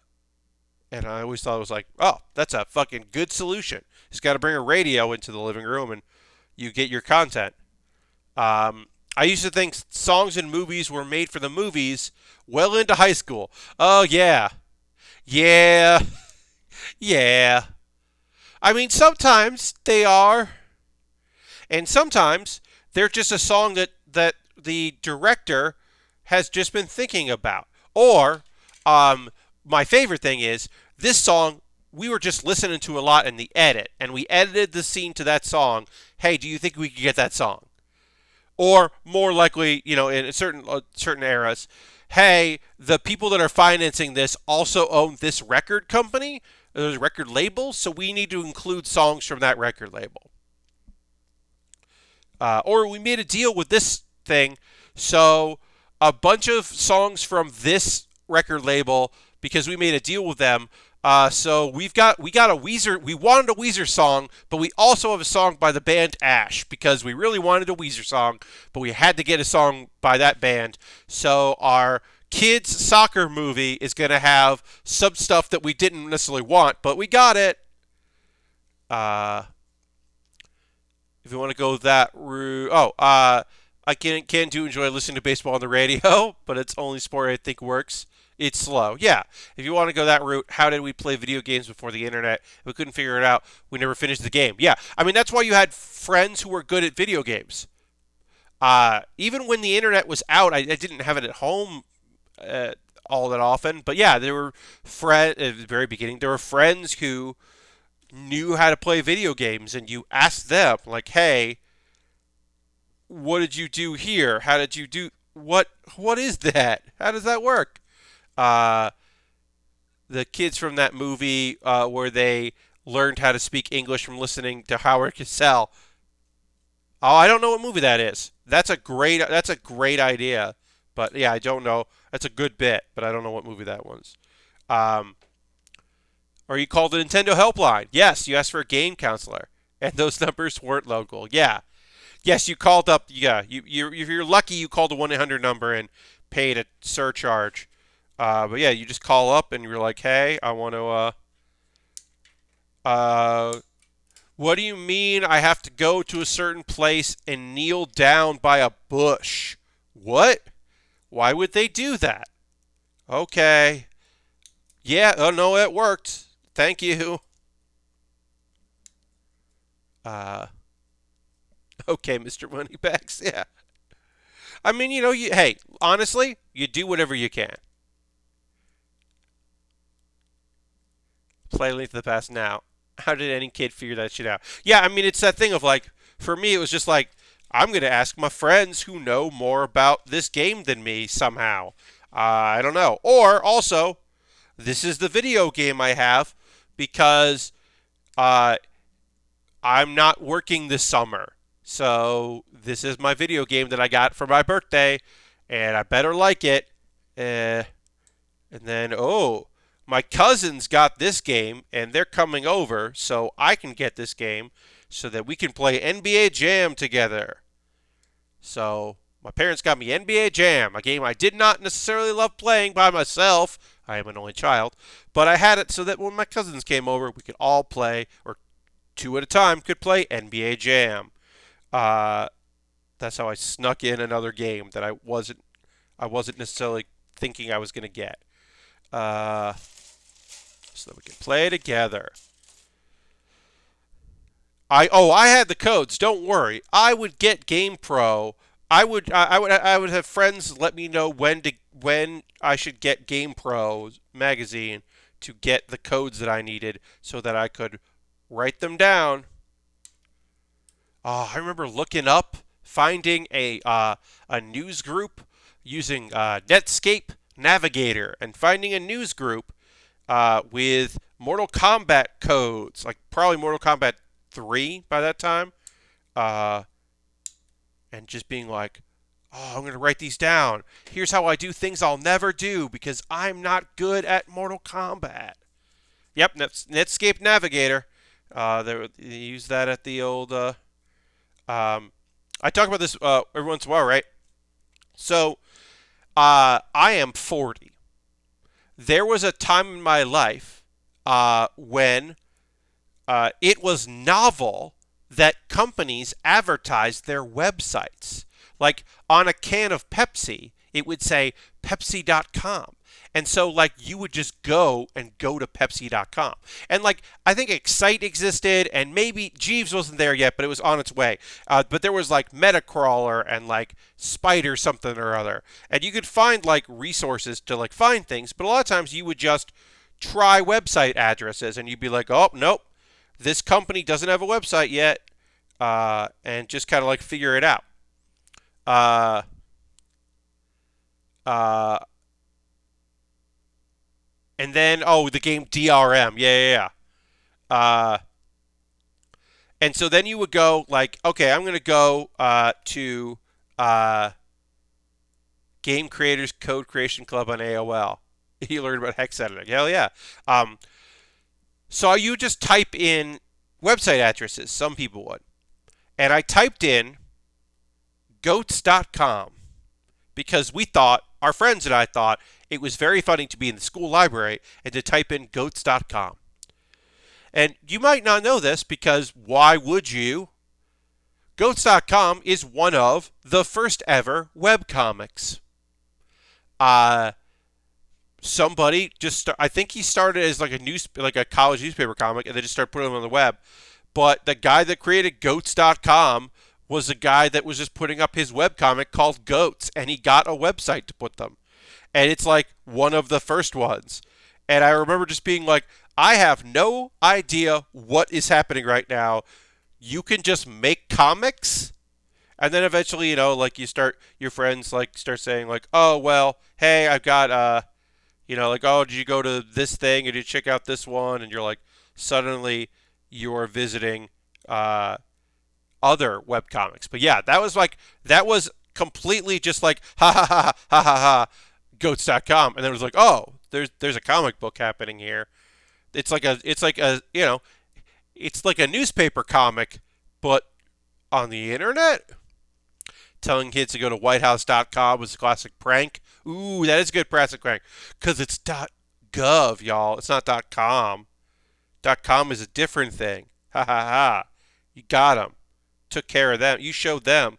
and I always thought it was like, oh, that's a fucking good solution. Just got to bring a radio into the living room and you get your content. I used to think songs and movies were made for the movies well into high school. Oh, yeah. Yeah. Yeah. I mean, sometimes they are. And sometimes they're just a song that the director has just been thinking about. Or, my favorite thing is, this song we were just listening to a lot in the edit, and we edited the scene to that song. Hey, do you think we could get that song? Or more likely, in certain eras, hey, the people that are financing this also own this record company, those record labels, so we need to include songs from that record label. Or we made a deal with this thing, so a bunch of songs from this record label, because we made a deal with them. So we got a Weezer. We wanted a Weezer song, but we also have a song by the band Ash because we really wanted a Weezer song, but we had to get a song by that band. So our kids soccer movie is going to have some stuff that we didn't necessarily want, but we got it. If you want to go that route, I can do enjoy listening to baseball on the radio, but it's only sport I think works. It's slow. Yeah. If you want to go that route, how did we play video games before the internet? If we couldn't figure it out, we never finished the game. Yeah. I mean, that's why you had friends who were good at video games. Even when the internet was out, I didn't have it at home all that often. But yeah, there were friends at the very beginning. There were friends who knew how to play video games, and you asked them, like, hey, what did you do here? How did you do? What is that? How does that work? The kids from that movie where they learned how to speak English from listening to Howard Cosell. Oh, I don't know what movie that is. That's a great idea. But yeah, I don't know. That's a good bit, but I don't know what movie that was. Or you called the Nintendo helpline. Yes, you asked for a game counselor, and those numbers weren't local. Yeah. Yes, you called up. Yeah, if you're lucky, you called the 1-800 number and paid a surcharge. But yeah, you just call up and you're like, hey, I want to, what do you mean I have to go to a certain place and kneel down by a bush? What? Why would they do that? Okay. Yeah, oh no, it worked. Thank you. Okay, Mr. Moneybags, yeah. I mean, hey, honestly, you do whatever you can. Play Link to the Past now. How did any kid figure that shit out? Yeah, I mean, it's that thing of like, for me, it was just like, I'm going to ask my friends who know more about this game than me somehow. I don't know. Or also, this is the video game I have because I'm not working this summer. So this is my video game that I got for my birthday, and I better like it. And then, my cousins got this game, and they're coming over, so I can get this game so that we can play NBA Jam together. So my parents got me NBA Jam, a game I did not necessarily love playing by myself. I am an only child. But I had it so that when my cousins came over, we could all play, or two at a time could play NBA Jam. That's how I snuck in another game that I wasn't necessarily thinking I was going to get. So that we can play together. I had the codes. Don't worry. I would get GamePro I would have friends let me know when I should get GamePro magazine to get the codes that I needed so that I could write them down. I remember looking up, finding a news group using Netscape Navigator, and finding a news group with Mortal Kombat codes, like probably Mortal Kombat 3 by that time, uh, and just being like, oh, I'm going to write these down. Here's how I do things I'll never do because I'm not good at Mortal Kombat. Yep, Netscape Navigator. They use that at the old. I talk about this every once in a while, right? So, I am 40. There was a time in my life when it was novel that companies advertised their websites. Like on a can of Pepsi, it would say Pepsi.com. And so, like, you would just go to Pepsi.com. And, like, I think Excite existed, and maybe Jeeves wasn't there yet, but it was on its way. But there was, like, Metacrawler and, like, Spider something or other. And you could find, like, resources to, like, find things, but a lot of times you would just try website addresses, and you'd be like, oh, nope, this company doesn't have a website yet, and just kind of, like, figure it out. Uh, uh, and then, oh, the game DRM. Yeah. Uh, and so then you would go like, okay, I'm going to go to Game Creators Code Creation Club on AOL. You learn about hex editing. Hell yeah. Um, so you just type in website addresses. Some people would. And I typed in goats.com because our friends and I thought, it was very funny to be in the school library and to type in goats.com. And you might not know this because why would you? Goats.com is one of the first ever webcomics. Somebody I think he started as like a college newspaper comic and they just started putting them on the web. But the guy that created Goats.com was a guy that was just putting up his webcomic called Goats, and he got a website to put them. And it's like one of the first ones. And I remember just being like, I have no idea what is happening right now. You can just make comics? And then eventually, like your friends like start saying like, oh, well, hey, I've got, like, oh, did you go to this thing? Or did you check out this one? And you're like, suddenly you're visiting other webcomics. But yeah, that was completely just like, ha ha ha ha ha ha, goats.com. And then it was like, oh, there's a comic book happening here. It's like a it's like a newspaper comic, but on the internet. Telling kids to go to whitehouse.com was a classic prank. Ooh, that is a good classic prank. Because it's .gov, y'all. It's not .com. .com is a different thing. Ha ha ha. You got them. Took care of them. You showed them.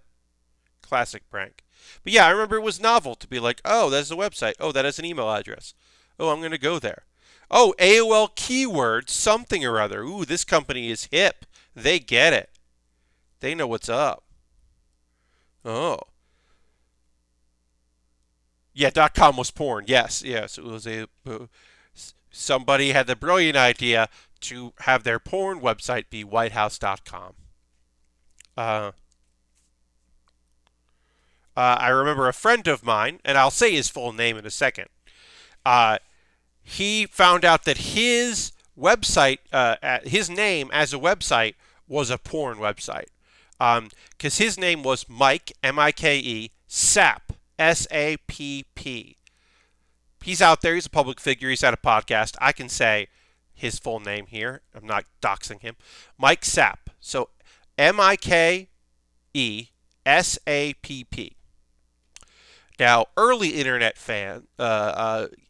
Classic prank. But yeah, I remember it was novel to be like, oh, that's a website. Oh, that has an email address. Oh, I'm going to go there. Oh, AOL keyword, something or other. Ooh, this company is hip. They get it. They know what's up. Oh. Yeah, .com was porn. Yes. It was somebody had the brilliant idea to have their porn website be whitehouse.com. I remember a friend of mine, and I'll say his full name in a second. He found out that his website, his name as a website, was a porn website. Because his name was Mike, M-I-K-E, Sapp, S-A-P-P. He's out there. He's a public figure. He's at a podcast. I can say his full name here. I'm not doxing him. Mike Sapp. So M-I-K-E, S-A-P-P. Now, early internet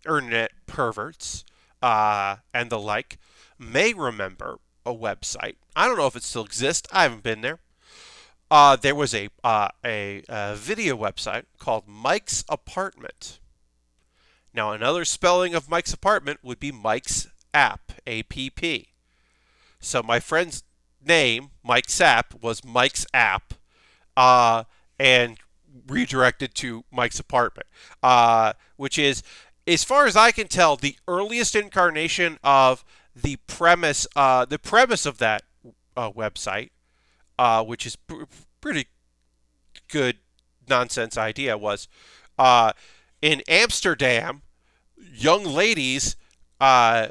internet perverts, and the like may remember a website. I don't know if it still exists. I haven't been there. There was a video website called Mike's Apartment. Now, another spelling of Mike's Apartment would be Mike's App, A-P-P. So my friend's name, Mike Sapp, was Mike's App, and redirected to Mike's apartment, which is, as far as I can tell, the earliest incarnation of the premise of that website, which is pretty good nonsense idea, was in Amsterdam, young ladies, uh,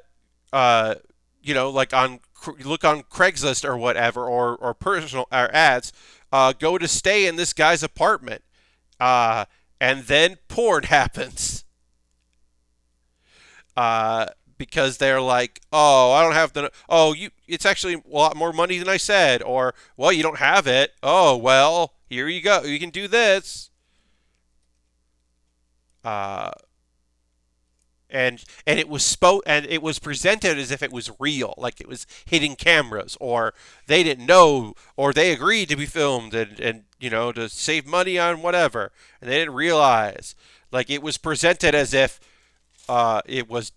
uh, like look on Craigslist or whatever, or personal or ads, go to stay in this guy's apartment, and then porn happens. Because they're like, oh, I don't have the, oh, it's actually a lot more money than I said, or, well, you don't have it. Oh, well, here you go, you can do this. Uh, and it was presented as if it was real, like it was hidden cameras, or they didn't know, or they agreed to be filmed, and to save money on whatever, and they didn't realize, like it was presented as if it was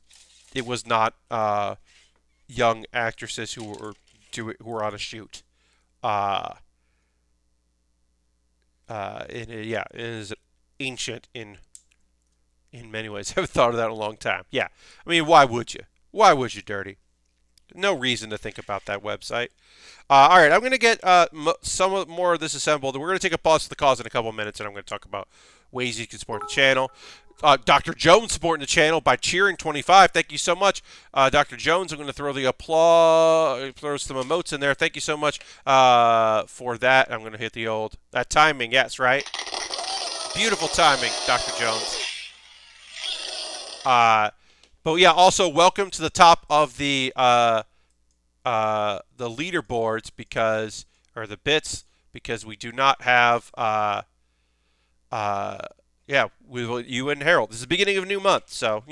not young actresses who were on a shoot. Uh, yeah, it is ancient in many ways. I haven't thought of that in a long time. Yeah, I mean, why would you? Why would you, Dirty? No reason to think about that website. All right, I'm going to get some more of this assembled. We're going to take a pause for the cause in a couple of minutes, and I'm going to talk about ways you can support the channel. Dr. Jones supporting the channel by cheering 25. Thank you so much, Dr. Jones. I'm going to throw the applause, throw some emotes in there. Thank you so much for that. I'm going to hit the old that timing. Yes, right. Beautiful timing, Dr. Jones. But yeah, also welcome to the top of the leaderboards, or the bits, because we do not have you and Harold. This is the beginning of a new month, so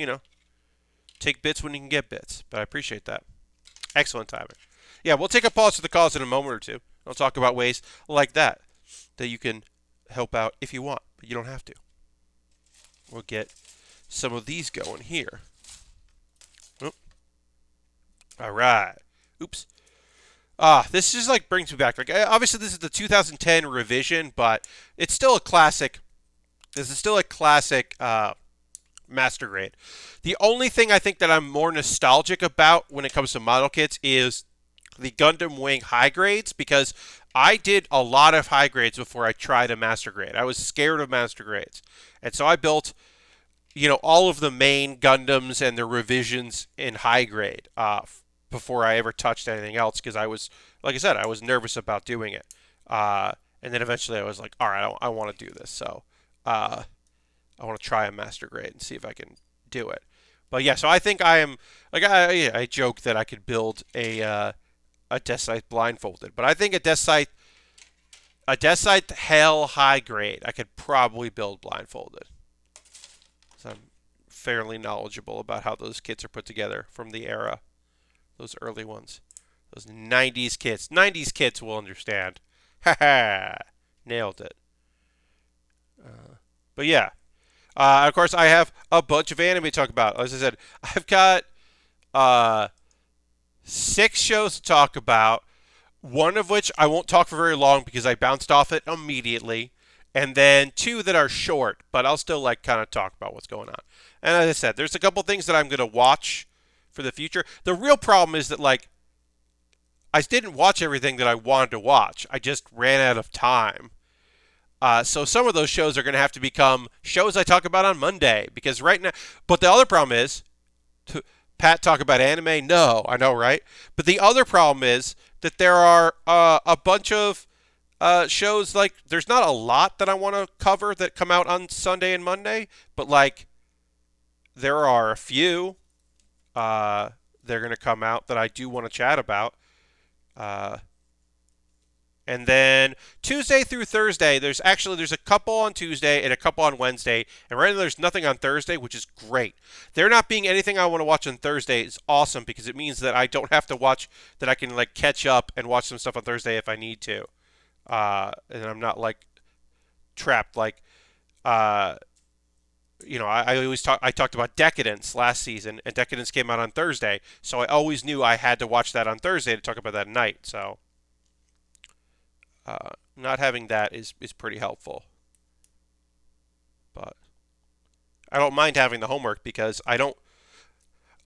take bits when you can get bits. But I appreciate that. Excellent timing. Yeah, we'll take a pause for the cause in a moment or two. I'll talk about ways like that you can help out if you want, but you don't have to. We'll get some of these going here. Oh. All right. Oops. This just like brings me back. Like, obviously this is the 2010 revision, but it's still a classic. This is still a classic master grade. The only thing I think that I'm more nostalgic about when it comes to model kits is the Gundam Wing high grades, because I did a lot of high grades before I tried a master grade. I was scared of master grades, and so I built all of the main Gundams and their revisions in high grade before I ever touched anything else, because I was, like I said, I was nervous about doing it. And then eventually I was like, all right, I want to do this. So I want to try a master grade and see if I can do it. But yeah, so I think I am, like, I joke that I could build a Deathscythe blindfolded, but I think a Deathscythe Hell high grade I could probably build blindfolded. So I'm fairly knowledgeable about how those kits are put together from the era, those early ones, those 90s kits. 90s kits will understand. Ha ha! Nailed it. But yeah, of course I have a bunch of anime to talk about. As I said, I've got 6 shows to talk about. One of which I won't talk for very long because I bounced off it immediately. And then 2 that are short, but I'll still like kind of talk about what's going on. And as I said, there's a couple things that I'm going to watch for the future. The real problem is that, like, I didn't watch everything that I wanted to watch. I just ran out of time. So some of those shows are going to have to become shows I talk about on Monday, because right now. But the other problem is, Pat talk about anime? No, I know, right? But the other problem is that there are a bunch of shows, like, there's not a lot that I want to cover that come out on Sunday and Monday, but like there are a few they're going to come out that I do want to chat about. And then Tuesday through Thursday, there's a couple on Tuesday and a couple on Wednesday, and right now there's nothing on Thursday, which is great. There not being anything I want to watch on Thursday is awesome, because it means that I don't have to watch, that I can like catch up and watch some stuff on Thursday if I need to. And I'm not like trapped like I talked about Decadence last season, and Decadence came out on Thursday, so I always knew I had to watch that on Thursday to talk about that night. So not having that is pretty helpful. but I don't mind having the homework because I don't.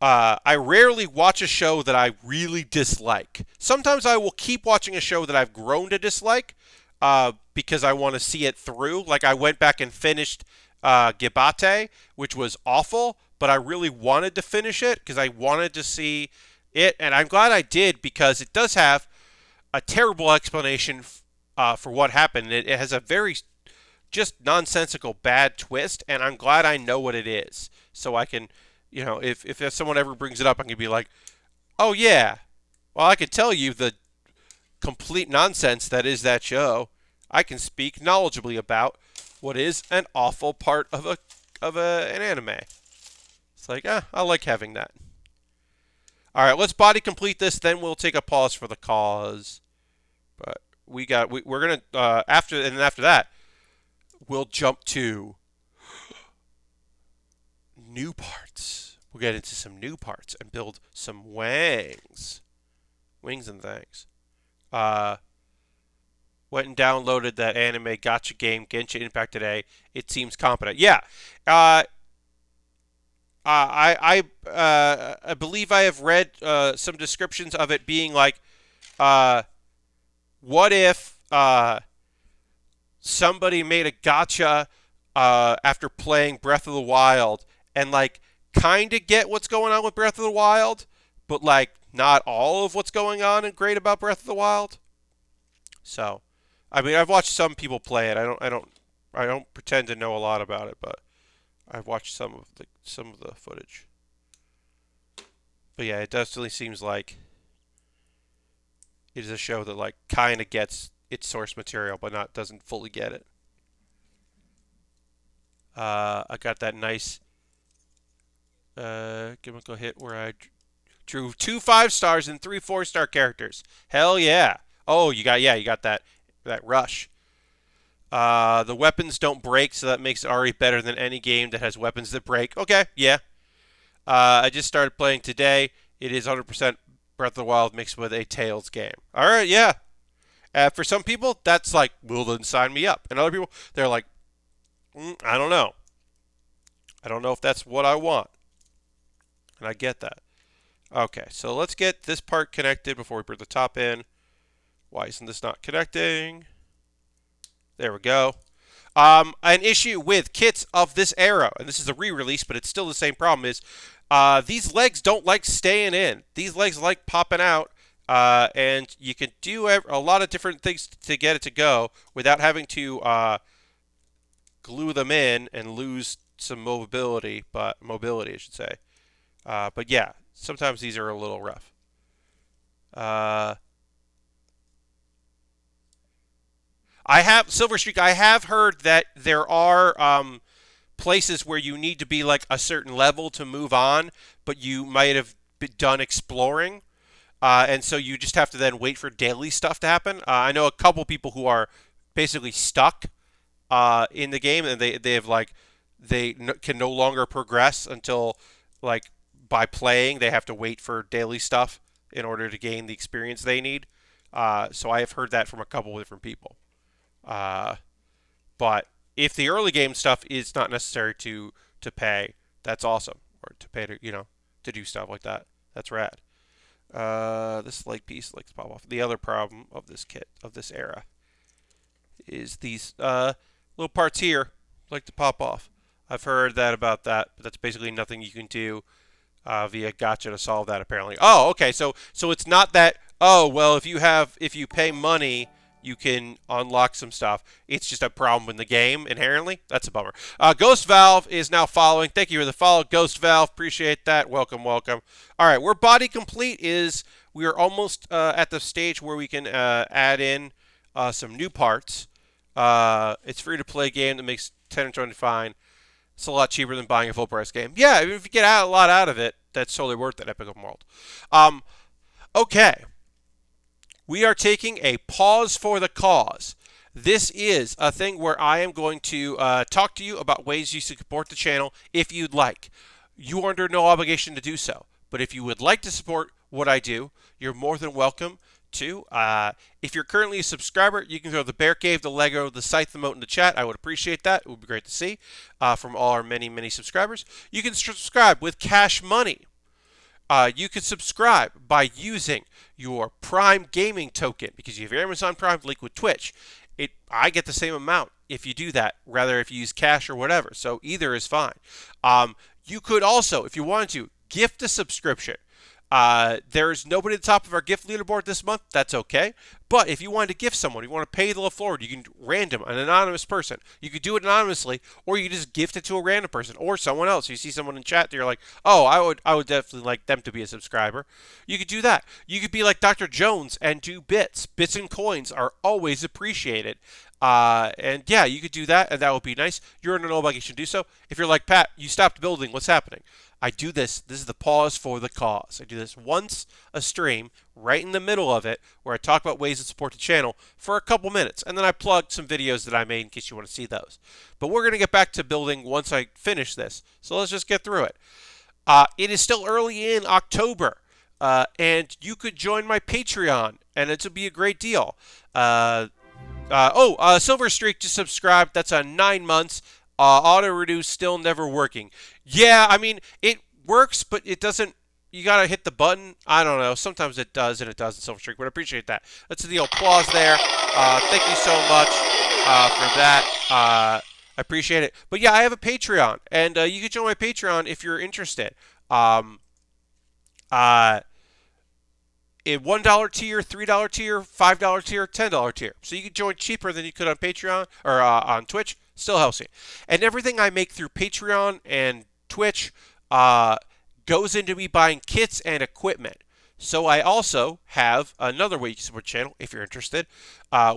I rarely watch a show that I really dislike. Sometimes I will keep watching a show that I've grown to dislike because I want to see it through. Like I went back and finished Gibate, which was awful, but I really wanted to finish it because I wanted to see it, and I'm glad I did because it does have a terrible explanation for what happened. It has a very just nonsensical bad twist, and I'm glad I know what it is, so I can, if someone ever brings it up, I can be like, oh yeah, well I can tell you the complete nonsense that is that show. I can speak knowledgeably about what is an awful part of an anime. It's like, I like having that. All right, let's body complete this. Then we'll take a pause for the cause. But we're gonna after that, we'll jump to new parts. We'll get into some new parts and build some wings and things. Went and downloaded that anime gacha game Genshin Impact today. It seems competent. Yeah. I believe I have read some descriptions of it being like, what if somebody made a gacha after playing Breath of the Wild and like kind of get what's going on with Breath of the Wild, but like not all of what's going on and great about Breath of the Wild. So, I mean, I've watched some people play it. I don't pretend to know a lot about it, but I've watched some of the footage. But yeah, it definitely seems like it is a show that like kind of gets its source material, but doesn't fully get it. I got that nice gimmickle hit where I drew 2 5-stars and 3 4-star characters. Hell yeah! Oh, you got that rush. The weapons don't break, so that makes it already better than any game that has weapons that break. Okay, yeah. I just started playing today. It is 100% Breath of the Wild mixed with a Tales game. All right, yeah. For some people, that's like, well, then sign me up. And other people, they're like, I don't know. I don't know if that's what I want. And I get that. Okay, so let's get this part connected before we put the top in. Why isn't this not connecting? There we go. An issue with kits of this era, and this is a re-release, but it's still the same problem, is these legs don't like staying in. These legs like popping out, and you can do a lot of different things to get it to go without having to glue them in and lose some mobility, I should say. But yeah, sometimes these are a little rough. Silver Streak, I have heard that there are places where you need to be like a certain level to move on, but you might have been done exploring, and so you just have to then wait for daily stuff to happen. I know a couple people who are basically stuck in the game, and they have like can no longer progress until like by playing they have to wait for daily stuff in order to gain the experience they need. So I have heard that from a couple of different people. But if the early game stuff is not necessary to pay, that's awesome. Or to pay to do stuff like that. That's rad. This leg piece likes to pop off. The other problem of this kit, of this era, is these little parts here like to pop off. I've heard about that, but that's basically nothing you can do via gacha to solve that apparently. Oh, okay. So it's not that, oh, well, if you pay money, you can unlock some stuff. It's just a problem in the game inherently. That's a bummer. Ghost Valve is now following. Thank you for the follow, Ghost Valve. Appreciate that. Welcome. All right, we're body complete. We are almost at the stage where we can add in some new parts. It's free to play game that makes 10 or 20 fine. It's a lot cheaper than buying a full price game. Yeah, if you get a lot out of it, that's totally worth it. Epic Open World. Okay. We are taking a pause for the cause. This is a thing where I am going to talk to you about ways you support the channel if you'd like. You are under no obligation to do so. But if you would like to support what I do, you're more than welcome too. If you're currently a subscriber, you can throw the Bear Cave, the Lego, the Scythe emote in the chat. I would appreciate that. It would be great to see from all our many, many subscribers. You can subscribe with Cash Money. You can subscribe by using your Prime Gaming token because you have your Amazon Prime link with Twitch. I get the same amount if you do that, rather if you use cash or whatever. So either is fine. You could also, if you wanted to, gift a subscription. There's nobody at the top of our gift leaderboard this month. That's okay. But if you wanted to gift someone, you want to pay the forward, you can random, an anonymous person. You could do it anonymously, or you just gift it to a random person or someone else. You see someone in chat that you're like, oh, I would definitely like them to be a subscriber. You could do that. You could be like Dr. Jones and do bits. Bits and coins are always appreciated. And yeah, you could do that, and that would be nice. You're under no obligation to do so. If you're like, Pat, you stopped building, what's happening? I do this. This is the pause for the cause. I do this once a stream, right in the middle of it, where I talk about ways to support the channel for a couple minutes, and then I plug some videos that I made in case you want to see those. But we're going to get back to building once I finish this, so let's just get through it. It is still early in October, and you could join my Patreon, and it would be a great deal. Silver Streak just subscribed. That's 9 months. Auto reduce still never working. Yeah, I mean, it works, but it doesn't. You gotta hit the button. I don't know. Sometimes it does and it doesn't. Silver Streak, but I appreciate that. That's the applause there. Thank you so much for that. I appreciate it. But yeah, I have a Patreon, and you can join my Patreon if you're interested. A $1 tier, $3 tier, $5 tier, $10 tier. So you can join cheaper than you could on Patreon or on Twitch. Still helps you. And everything I make through Patreon and Twitch goes into me buying kits and equipment. So I also have another way you can support the channel, if you're interested,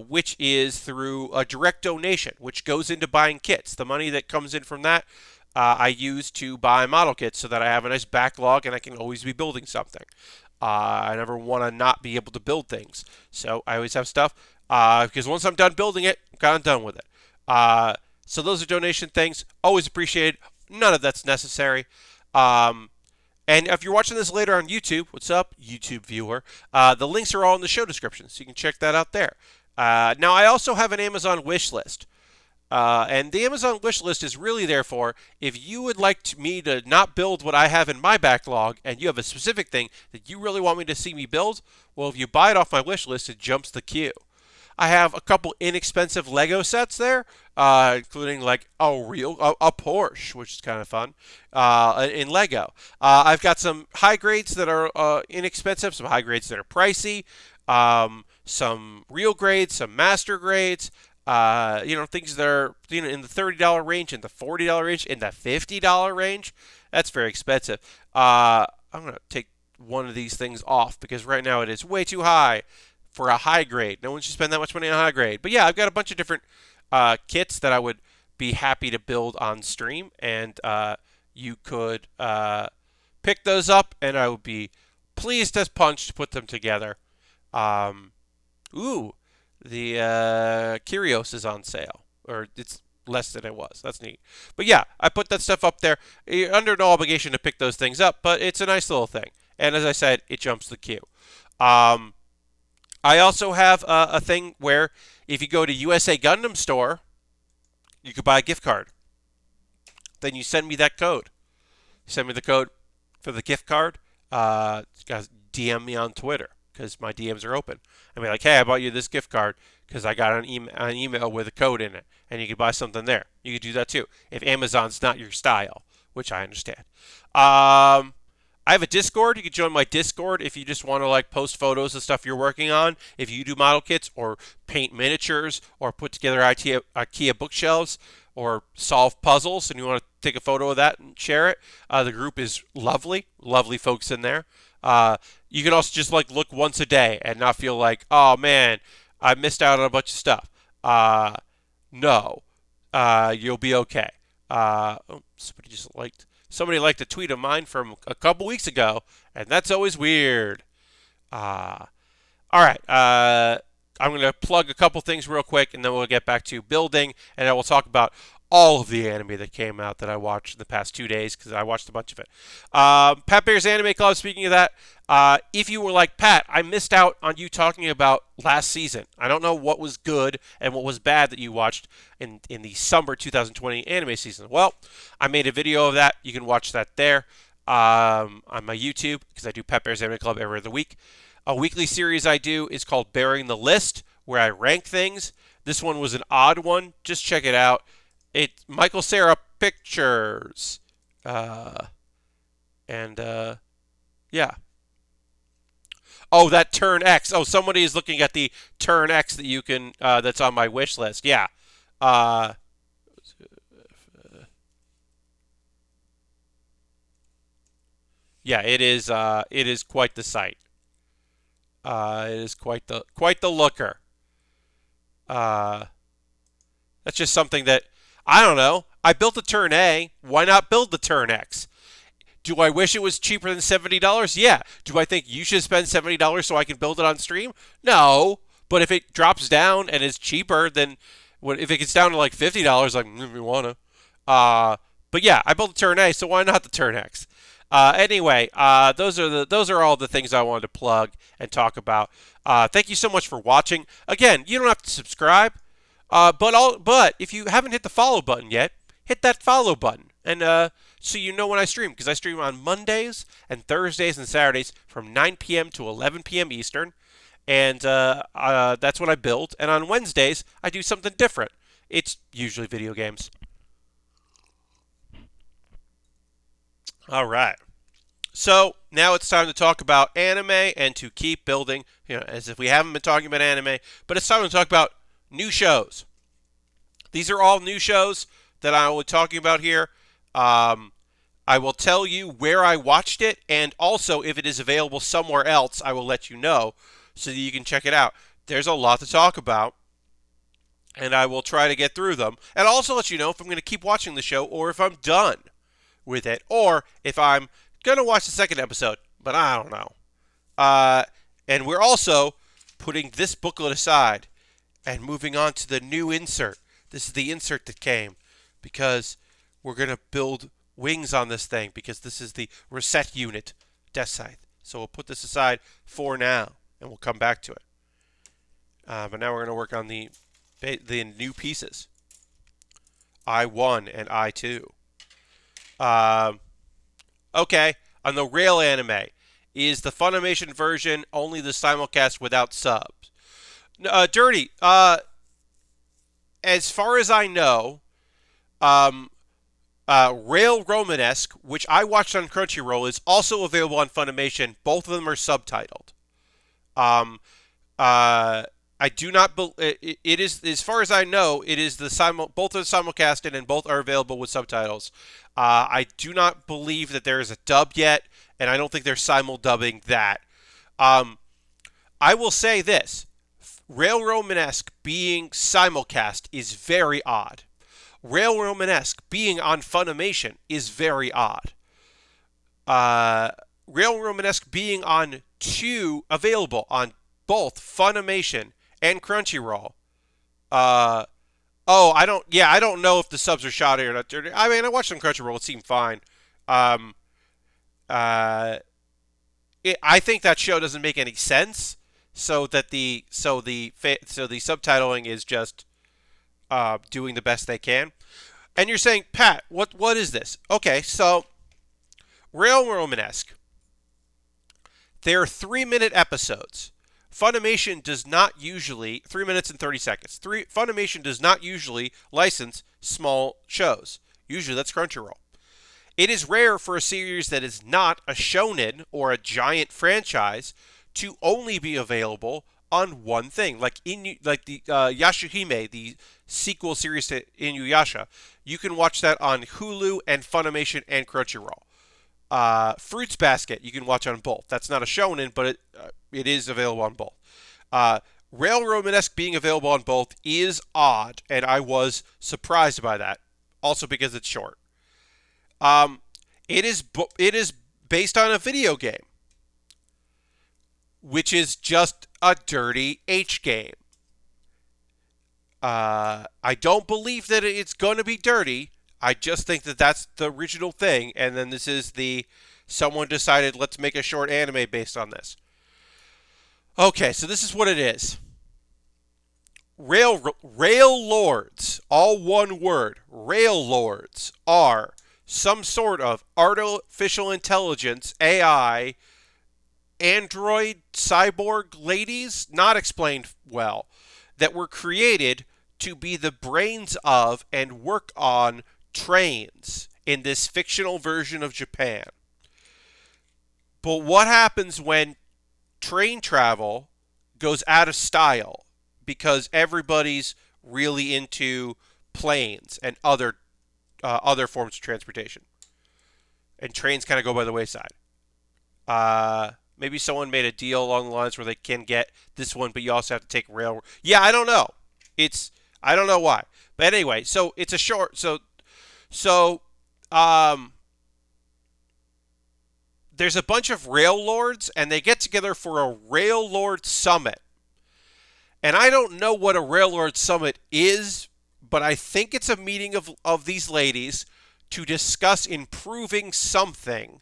which is through a direct donation, which goes into buying kits. The money that comes in from that, I use to buy model kits so that I have a nice backlog and I can always be building something. I never want to not be able to build things. So I always have stuff because once I'm done building it, I'm kind of done with it. So those are donation things. Always appreciated. None of that's necessary. And if you're watching this later on YouTube, what's up, YouTube viewer? The links are all in the show description, so you can check that out there. Now, I also have an Amazon wish list. And the Amazon wish list is really there for if you would like me to not build what I have in my backlog and you have a specific thing that you really want me to see me build, well, if you buy it off my wish list, it jumps the queue. I have a couple inexpensive Lego sets there, including like a Porsche, which is kind of fun, in Lego. I've got some high grades that are inexpensive, some high grades that are pricey, some real grades, some master grades. Things that are in the $30 range, in the $40 range, in the $50 range. That's very expensive. I'm gonna take one of these things off because right now it is way too high for a high grade. No one should spend that much money on a high grade. But yeah, I've got a bunch of different kits that I would be happy to build on stream, and you could pick those up, and I would be pleased as punch to put them together. The Kyrios is on sale, or it's less than it was. That's neat. But yeah, I put that stuff up there. You're under no obligation to pick those things up, but it's a nice little thing. And as I said, it jumps the queue. I also have a thing where if you go to USA Gundam Store, you could buy a gift card. Then you send me that code. Send me the code for the gift card. Guys, DM me on Twitter because my DMs are open. I mean, like, hey, I bought you this gift card because I got an email with a code in it, and you could buy something there. You could do that too if Amazon's not your style, which I understand. I have a Discord. You can join my Discord if you just want to like post photos of stuff you're working on. If you do model kits or paint miniatures or put together IKEA bookshelves or solve puzzles and you want to take a photo of that and share it, the group is lovely. Lovely folks in there. You can also just like look once a day and not feel like, oh man, I missed out on a bunch of stuff. No, you'll be okay. Somebody liked a tweet of mine from a couple weeks ago, and that's always weird. All right. I'm going to plug a couple things real quick, and then we'll get back to building, and I will talk about all of the anime that came out that I watched in the past 2 days because I watched a bunch of it. Pat Baer's Anime Club, speaking of that, if you were like, Pat, I missed out on you talking about last season. I don't know what was good and what was bad that you watched in the summer 2020 anime season. Well, I made a video of that. You can watch that there on my YouTube because I do Pat Baer's Anime Club every other week. A weekly series I do is called Baering the List, where I rank things. This one was an odd one. Just check it out. It's Michael Cera Pictures. Yeah. Oh, that Turn X. Oh, somebody is looking at the Turn X that you can, that's on my wish list. Yeah. Yeah, it is quite the sight. It is quite the looker. Uh, that's just something that I don't know. I built the Turn A. Why not build the Turn X? Do I wish it was cheaper than $70? Yeah. Do I think you should spend $70 so I can build it on stream? No. But if it drops down and is cheaper, then if it gets down to like $50, like if you wanna. But yeah, I built the Turn A, so why not the Turn X? Anyway, those are all the things I wanted to plug and talk about. Thank you so much for watching. Again, you don't have to subscribe, but if you haven't hit the follow button yet, hit that follow button, and so you know when I stream, because I stream on Mondays and Thursdays and Saturdays from 9 p.m. to 11 p.m. Eastern, and that's when I build. And on Wednesdays, I do something different. It's usually video games. All right. So now it's time to talk about anime and to keep building, as if we haven't been talking about anime, but it's time to talk about new shows. These are all new shows that I will be talking about here. I will tell you where I watched it, and also if it is available somewhere else, I will let you know so that you can check it out. There's a lot to talk about, and I will try to get through them. And I'll also let you know if I'm going to keep watching the show or if I'm done with it, or if I'm going to watch the second episode, but I don't know. And we're also putting this booklet aside and moving on to the new insert. This is the insert that came because we're going to build wings on this thing because this is the Roussette unit, Deathscythe. So we'll put this aside for now, and we'll come back to it. But now we're going to work on the new pieces, I-1 and I-2. Okay, on the Rail anime, is the Funimation version only the simulcast without subs? Dirty, as far as I know, Rail Romanesque, which I watched on Crunchyroll, is also available on Funimation. Both of them are subtitled. I do not. It is, as far as I know, it is both are simulcasted and both are available with subtitles. I do not believe that there is a dub yet, and I don't think they're simul-dubbing that. I will say this: Rail Romanesque being simulcast is very odd. Rail Romanesque being on Funimation is very odd. Rail Romanesque being available on both Funimation and Crunchyroll. I don't know if the subs are shoddy or not. I mean, I watched on Crunchyroll; it seemed fine. I think that show doesn't make any sense. So that the subtitling is just doing the best they can. And you're saying, Pat, what is this? Okay, so Rail Romanesque. They're 3-minute episodes. Funimation does not usually 3 minutes and 30 seconds. Funimation does not usually license small shows. Usually that's Crunchyroll. It is rare for a series that is not a shonen or a giant franchise to only be available on one thing, like the Yashahime, the sequel series to Inuyasha. You can watch that on Hulu and Funimation and Crunchyroll. Fruits Basket, you can watch on both. That's not a shonen, but it is available on both. Rail Romanesque being available on both is odd, and I was surprised by that. Also because it's short. It is based on a video game, which is just a dirty H game. I don't believe that it's going to be dirty. I just think that that's the original thing, and then this is the someone decided let's make a short anime based on this. Okay, so this is what it is. Rail lords, all one word. Rail lords are some sort of artificial intelligence, AI, android, cyborg ladies, not explained well, that were created to be the brains of and work on trains in this fictional version of Japan. But what happens when train travel goes out of style because everybody's really into planes and other forms of transportation, and trains kind of go by the wayside? Maybe someone made a deal along the lines where they can get this one, but you also have to take rail. Yeah, I don't know. I don't know why, but anyway, so it's a short. So there's a bunch of rail lords, and they get together for a rail lord summit. And I don't know what a rail lord summit is, but I think it's a meeting of these ladies to discuss improving something.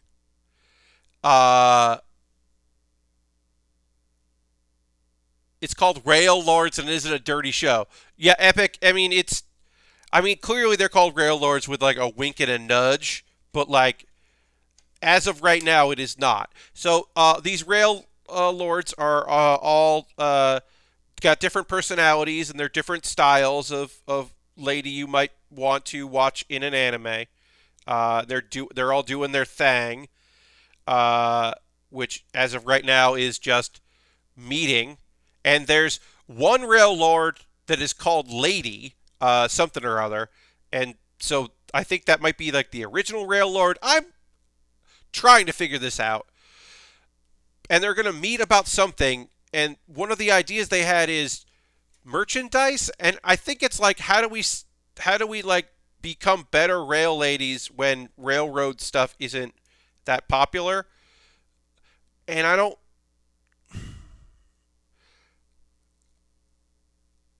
It's called Rail Lords, and it isn't a dirty show. Yeah, Epic. Clearly they're called Rail Lords with like a wink and a nudge, but like as of right now, it is not. So these Rail Lords are all got different personalities, and they're different styles of lady you might want to watch in an anime. They're all doing their thing, which as of right now is just meeting. And there's one rail lord that is called Lady, something or other, and so I think that might be like the original rail lord. I'm trying to figure this out, and they're gonna meet about something. And one of the ideas they had is merchandise, and I think it's like how do we like become better rail ladies when railroad stuff isn't that popular? And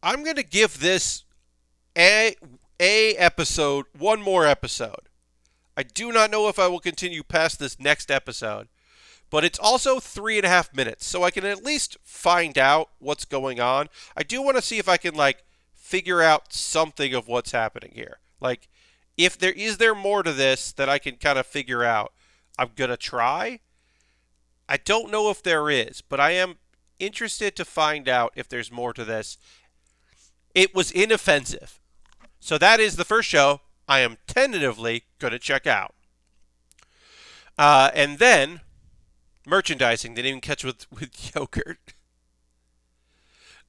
I'm going to give this a episode, one more episode. I do not know if I will continue past this next episode, but it's also 3.5 minutes, so I can at least find out what's going on. I do want to see if I can like figure out something of what's happening here. Like, if there is more to this that I can kind of figure out, I'm going to try. I don't know if there is, but I am interested to find out if there's more to this. It was inoffensive. So that is the first show I am tentatively going to check out. And then, merchandising. They didn't even catch with yogurt.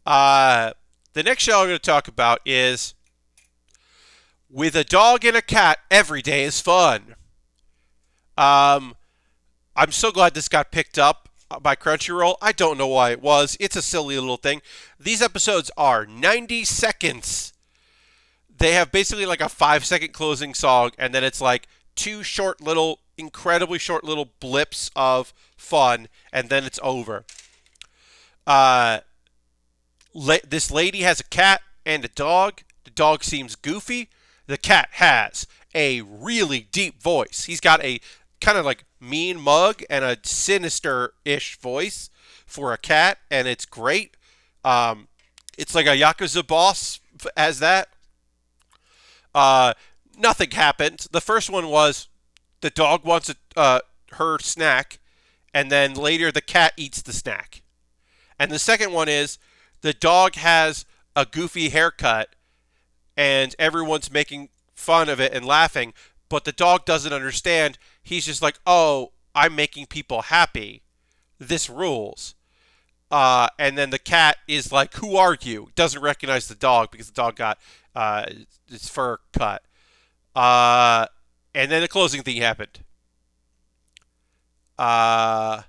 The next show I'm going to talk about is With a Dog and a Cat, Every Day is Fun. I'm so glad this got picked up by Crunchyroll. I don't know why it was. It's a silly little thing. These episodes are 90 seconds. They have basically like a 5-second closing song, and then it's like two incredibly short little blips of fun, and then it's over. This lady has a cat and a dog. The dog seems goofy. The cat has a really deep voice. He's got a kind of like mean mug and a sinister-ish voice for a cat, and it's great. It's like a Yakuza boss as that. Nothing happened. The first one was the dog wants her snack, and then later the cat eats the snack. And the second one is the dog has a goofy haircut, and everyone's making fun of it and laughing, but the dog doesn't understand. He's just like, oh, I'm making people happy. This rules. And then the cat is like, who are you? Doesn't recognize the dog because the dog got its fur cut. And then the closing thing happened. And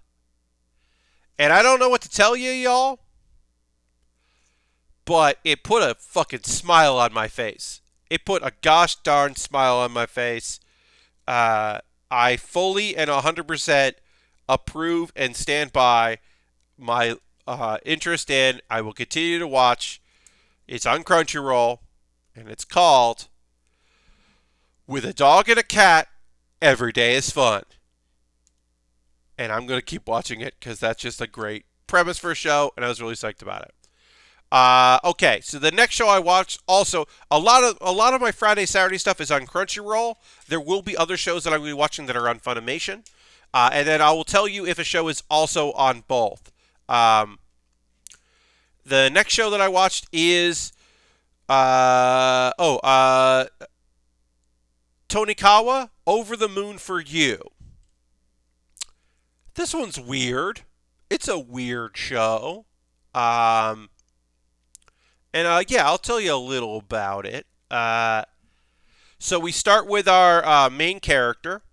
I don't know what to tell you, y'all, but it put a fucking smile on my face. It put a gosh darn smile on my face. I fully and 100% approve and stand by my interest in. I will continue to watch It's on Crunchyroll, and it's called With a Dog and a Cat, Every Day is Fun. And I'm going to keep watching it because that's just a great premise for a show, and I was really psyched about it. Okay, so the next show I watched, also a lot of my Friday Saturday stuff is on Crunchyroll. There will be other shows that I'm going to be watching that are on Funimation, and then I will tell you if a show is also on both. The next show that I watched is Tonikawa, Over the Moon for You. This one's weird. It's a weird show. Yeah, I'll tell you a little about it. So we start with our main character,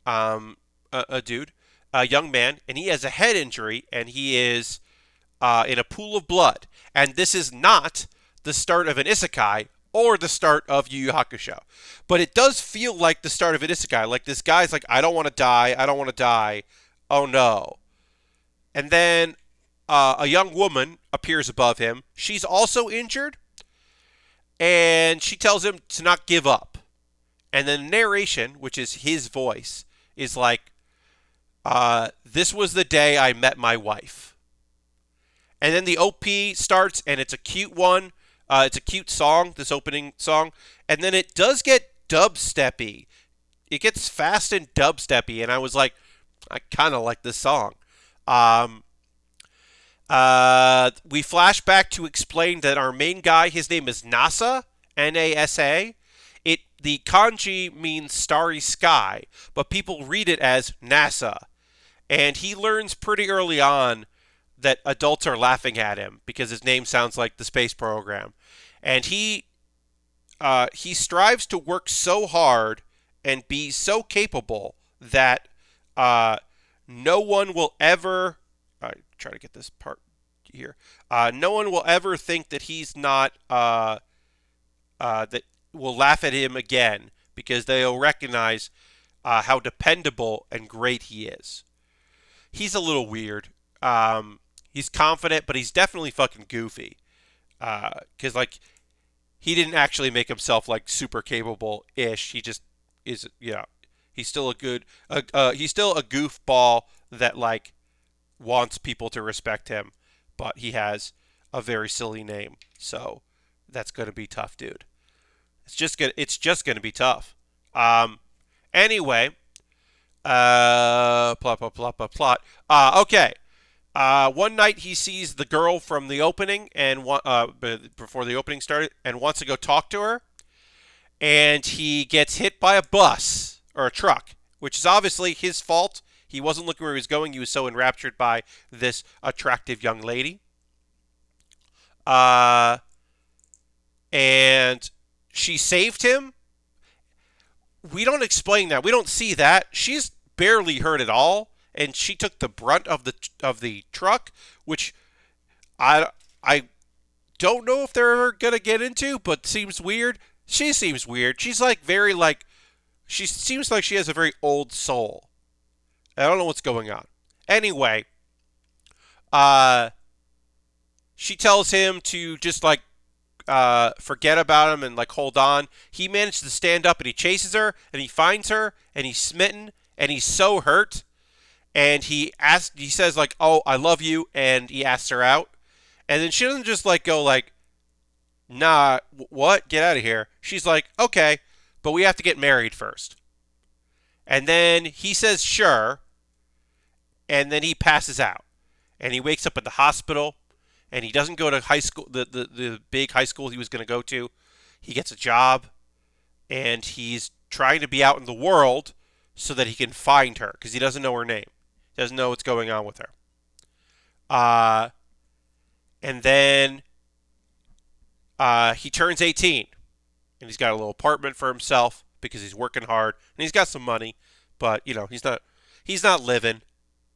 a dude, a young man, and he has a head injury, and he is in a pool of blood. And this is not the start of an isekai or the start of Yu Yu Hakusho. But it does feel like the start of an isekai. Like, this guy's like, I don't want to die, I don't want to die. Oh no. And then a young woman appears above him. She's also injured, and she tells him to not give up. And then the narration, which is his voice, is like, this was the day I met my wife. And then the OP starts, and it's a cute one. It's a cute song, this opening song. And then it does get dubsteppy. It gets fast and dubsteppy, and I was like, I kind of like this song. We flash back to explain that our main guy, his name is Nasa, Nasa. The kanji means starry sky, but people read it as NASA. And he learns pretty early on that adults are laughing at him because his name sounds like the space program. And he strives to work so hard and be so capable that no one will ever... try to get this part here. No one will ever think that he's not... that will laugh at him again because they'll recognize how dependable and great he is. He's a little weird. He's confident, but he's definitely fucking goofy. Because, like, he didn't actually make himself, like, super capable-ish. He just is, he's still he's still a goofball that, like, wants people to respect him, but he has a very silly name. So that's going to be tough, dude. It's just going to be tough. Anyway, plot. Okay. One night he sees the girl from the opening and before the opening started and wants to go talk to her, and he gets hit by a bus or a truck, which is obviously his fault. He wasn't looking where he was going. He was so enraptured by this attractive young lady. And she saved him. We don't explain that. We don't see that. She's barely hurt at all, and she took the brunt of the truck, which I don't know if they're ever gonna get into, but seems weird. She seems weird. She's like very like she seems like she has a very old soul. I don't know what's going on. Anyway, she tells him to just like forget about him and like hold on. He manages to stand up and he chases her and he finds her and he's smitten and he's so hurt. And he says like, "Oh, I love you," and he asks her out. And then she doesn't just like go like, "Nah, what? Get out of here." She's like, "Okay, but we have to get married first." And then he says, "Sure." And then he passes out. And he wakes up at the hospital. And he doesn't go to high school, the big high school he was going to go to. He gets a job. And he's trying to be out in the world so that he can find her. Because he doesn't know her name. He doesn't know what's going on with her. And then he turns 18. And he's got a little apartment for himself because he's working hard. And he's got some money. But, he's not living.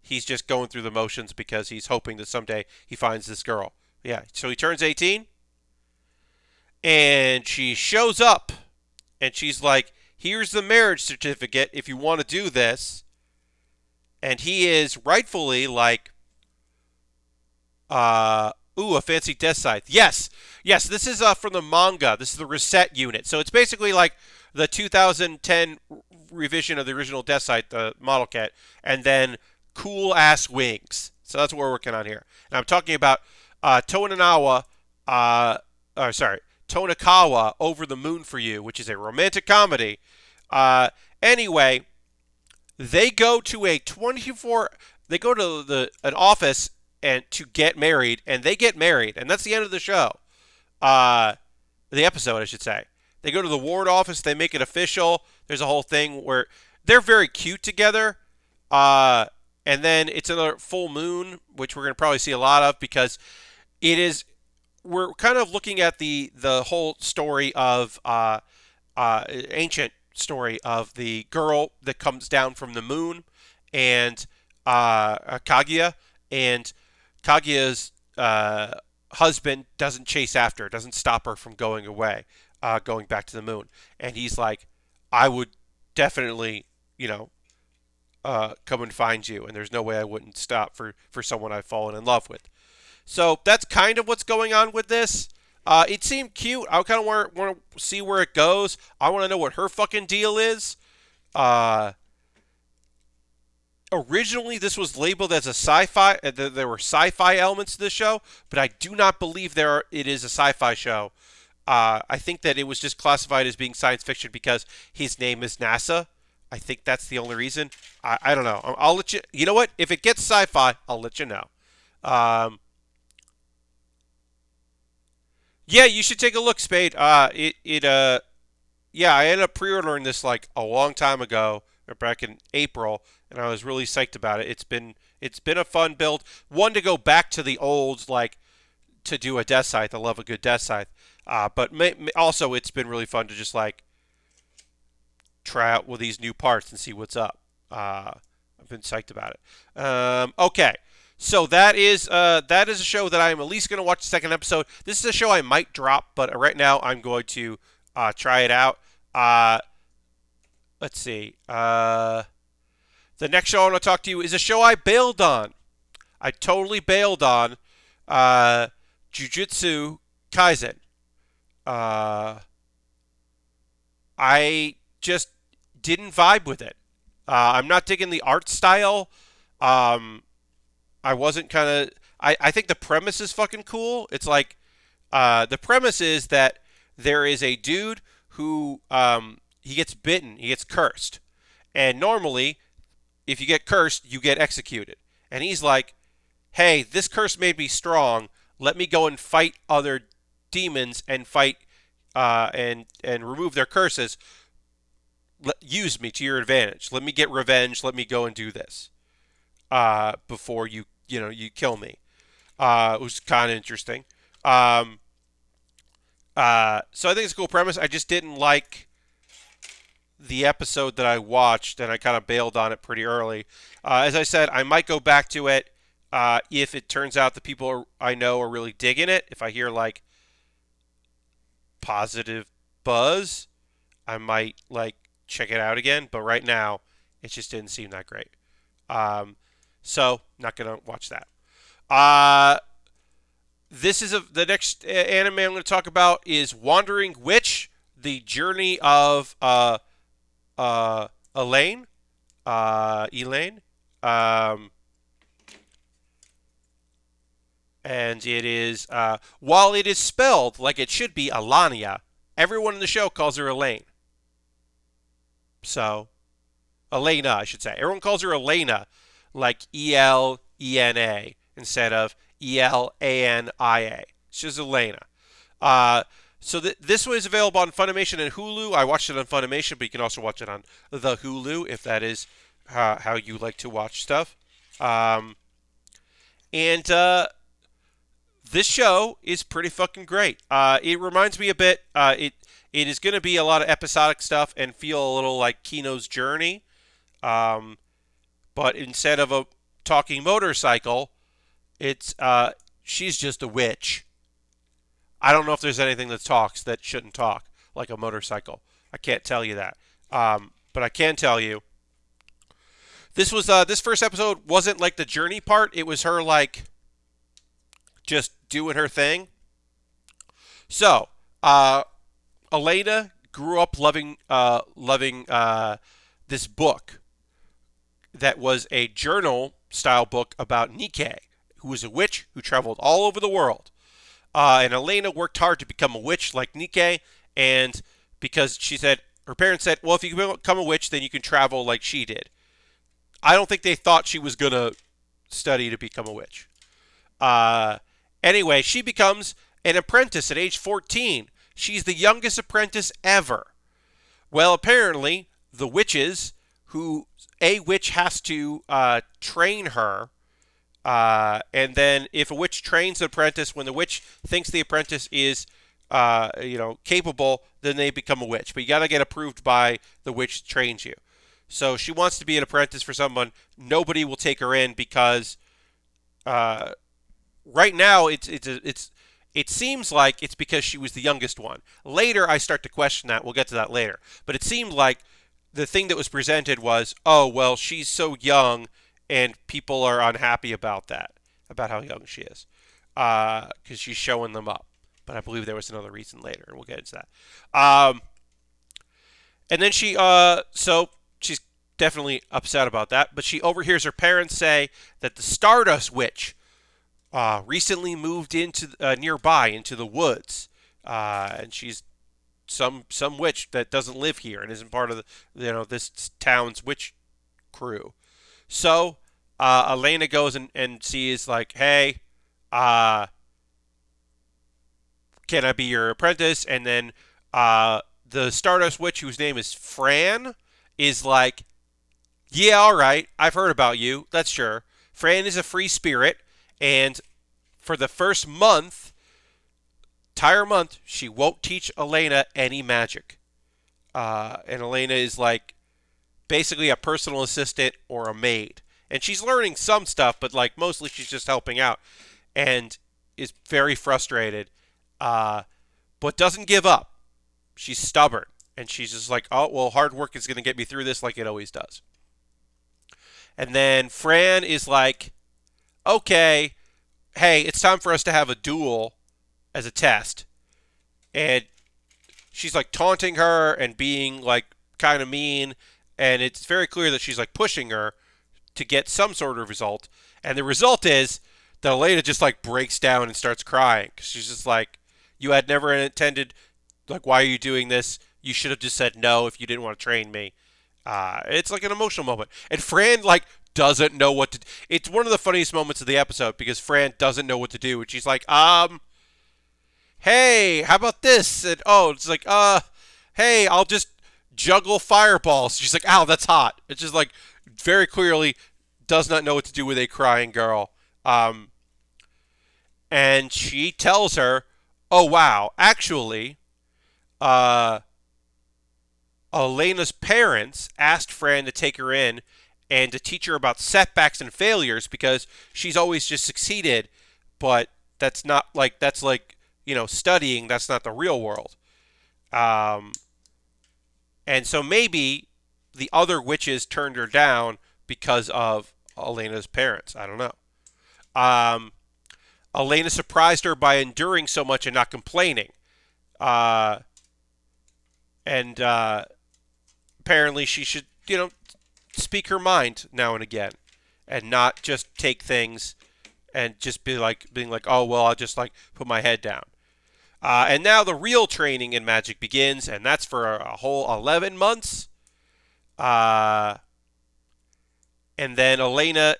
He's just going through the motions because he's hoping that someday he finds this girl. Yeah, so he turns 18. And she shows up. And she's like, "Here's the marriage certificate if you want to do this." And he is rightfully like, a fancy Deathscythe. Yes, Yes, this is from the manga. This is the Roussette unit. So it's basically like the 2010 revision of the original Deathscythe, the model kit, and then cool ass wings. So that's what we're working on here. And I'm talking about Toninawa, sorry, Tonikawa, Over the Moon for You, which is a romantic comedy. Anyway, they go to a 24. They go to an office and to get married, and they get married, and that's the end of the show. Uh, the episode, I should say. They go to the ward office. They make it official. There's a whole thing where they're very cute together. And then it's another full moon, which we're going to probably see a lot of because it is. We're kind of looking at the whole story of ancient story of the girl that comes down from the moon and Kaguya, and Kaguya's husband doesn't chase after her, doesn't stop her from going away, going back to the moon. And he's like, I would definitely, come and find you, and there's no way I wouldn't stop for someone I've fallen in love with. So that's kind of what's going on with this. It seemed cute. I kind of want to see where it goes. I want to know what her fucking deal is. Originally, this was labeled as a sci-fi. There were sci-fi elements to this show, but I do not believe it is a sci-fi show. I think that it was just classified as being science fiction because his name is NASA. I think that's the only reason. I don't know. I'll let you. You know what? If it gets sci-fi, I'll let you know. Yeah, you should take a look, Spade. Yeah, I ended up pre-ordering this like a long time ago, or back in April, and I was really psyched about it. It's been a fun build. One to go back to the old, like to do a Deathscythe. I love a good Deathscythe. But also it's been really fun to just like try out with these new parts and see what's up. I've been psyched about it. Okay. So that is a show that I'm at least going to watch the second episode. This is a show I might drop, but right now I'm going to try it out. Let's see. The next show I want to talk to you is a show I bailed on. I totally bailed on JUJUTSU KAISEN. I just didn't vibe with it. I'm not digging the art style. I wasn't kind of. I think the premise is fucking cool. It's like the premise is that there is a dude who he gets bitten, he gets cursed, and normally, if you get cursed, you get executed. And he's like, "Hey, this curse made me strong. Let me go and fight other demons and fight and remove their curses. Use me to your advantage. Let me get revenge. Let me go and do this." Before you kill me. It was kind of interesting. So I think it's a cool premise. I just didn't like the episode that I watched, and I kind of bailed on it pretty early. As I said, I might go back to it if it turns out the people I know are really digging it. If I hear like positive buzz, I might like check it out again. But right now, it just didn't seem that great. So not gonna watch that. This is the next anime I'm going to talk about is Wandering Witch: The Journey of Elaine. Elaine. And it is while it is spelled like it should be Alania, everyone in the show calls her Elaine. So Elaina, I should say. Everyone calls her Elaina, like Elena instead of Elania. It's just Elaina. So this one is available on Funimation and Hulu. I watched it on Funimation, but you can also watch it on the Hulu if that is how you like to watch stuff. And this show is pretty fucking great. It reminds me a bit. It is going to be a lot of episodic stuff and feel a little like Kino's Journey. But instead of a talking motorcycle, it's she's just a witch. I don't know if there's anything that talks that shouldn't talk, like a motorcycle. I can't tell you that. But I can tell you, this first episode wasn't like the journey part. It was her like just doing her thing. So, Elaina grew up loving this book that was a journal style book about Nike, who was a witch who traveled all over the world. And Elaina worked hard to become a witch like Nike, and because she said, her parents said, well, if you become a witch, then you can travel like she did. I don't think they thought she was going to study to become a witch. Uh, anyway, she becomes an apprentice at age 14. She's the youngest apprentice ever. Well, apparently, the witches, who a witch has to train her, and then if a witch trains an apprentice, when the witch thinks the apprentice is, capable, then they become a witch. But you got to get approved by the witch that trains you. So she wants to be an apprentice for someone. Nobody will take her in because right now it seems like it's because she was the youngest one. Later, I start to question that. We'll get to that later. But it seemed like the thing that was presented was, oh, well, she's so young, and people are unhappy about that, about how young she is, because she's showing them up. But I believe there was another reason later, and we'll get into that. And then so she's definitely upset about that, but she overhears her parents say that the Stardust Witch recently moved into nearby into the woods, and she's some witch that doesn't live here and isn't part of this town's witch crew. So Elaina goes and sees like, hey, can I be your apprentice? And then the Stardust Witch, whose name is Fran, is like, yeah, all right, I've heard about you. That's sure. Fran is a free spirit, and for the first entire month, she won't teach Elaina any magic. And Elaina is like basically a personal assistant or a maid. And she's learning some stuff, but like mostly she's just helping out. And is very frustrated, but doesn't give up. She's stubborn. And she's just like, oh, well, hard work is going to get me through this like it always does. And then Fran is like, okay, hey, it's time for us to have a duel as a test. And she's like taunting her and being like kind of mean. And it's very clear that she's like pushing her to get some sort of result. And the result is that Elaina just like breaks down and starts crying. She's just like, you had never intended, like, why are you doing this? You should have just said no if you didn't want to train me. It's like an emotional moment. And Fran like doesn't know what to do. It's one of the funniest moments of the episode because Fran doesn't know what to do. And she's like, hey, how about this? And it's like, hey, I'll just juggle fireballs. She's like, ow, that's hot. It's just like very clearly does not know what to do with a crying girl. And she tells her, oh, wow, actually, Elena's parents asked Fran to take her in and to teach her about setbacks and failures because she's always just succeeded, but that's like, studying, that's not the real world. And so maybe the other witches turned her down because of Elena's parents. I don't know. Elaina surprised her by enduring so much and not complaining. And apparently she should, speak her mind now and again and not just take things and just being like, oh, well, I'll just like put my head down. And now the real training in magic begins, and that's for a whole 11 months. And then Elaina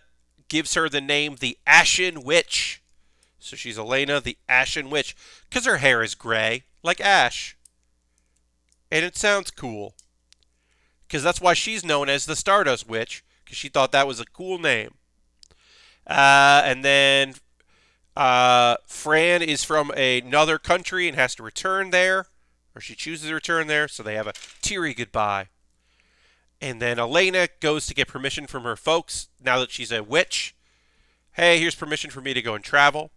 gives her the name the Ashen Witch. So she's Elaina the Ashen Witch because her hair is gray, like ash. And it sounds cool. Because that's why she's known as the Stardust Witch, because she thought that was a cool name. And then Fran is from another country and has to return there, or she chooses to return there, so they have a teary goodbye. And then Elaina goes to get permission from her folks, now that she's a witch. Hey, here's permission for me to go and travel.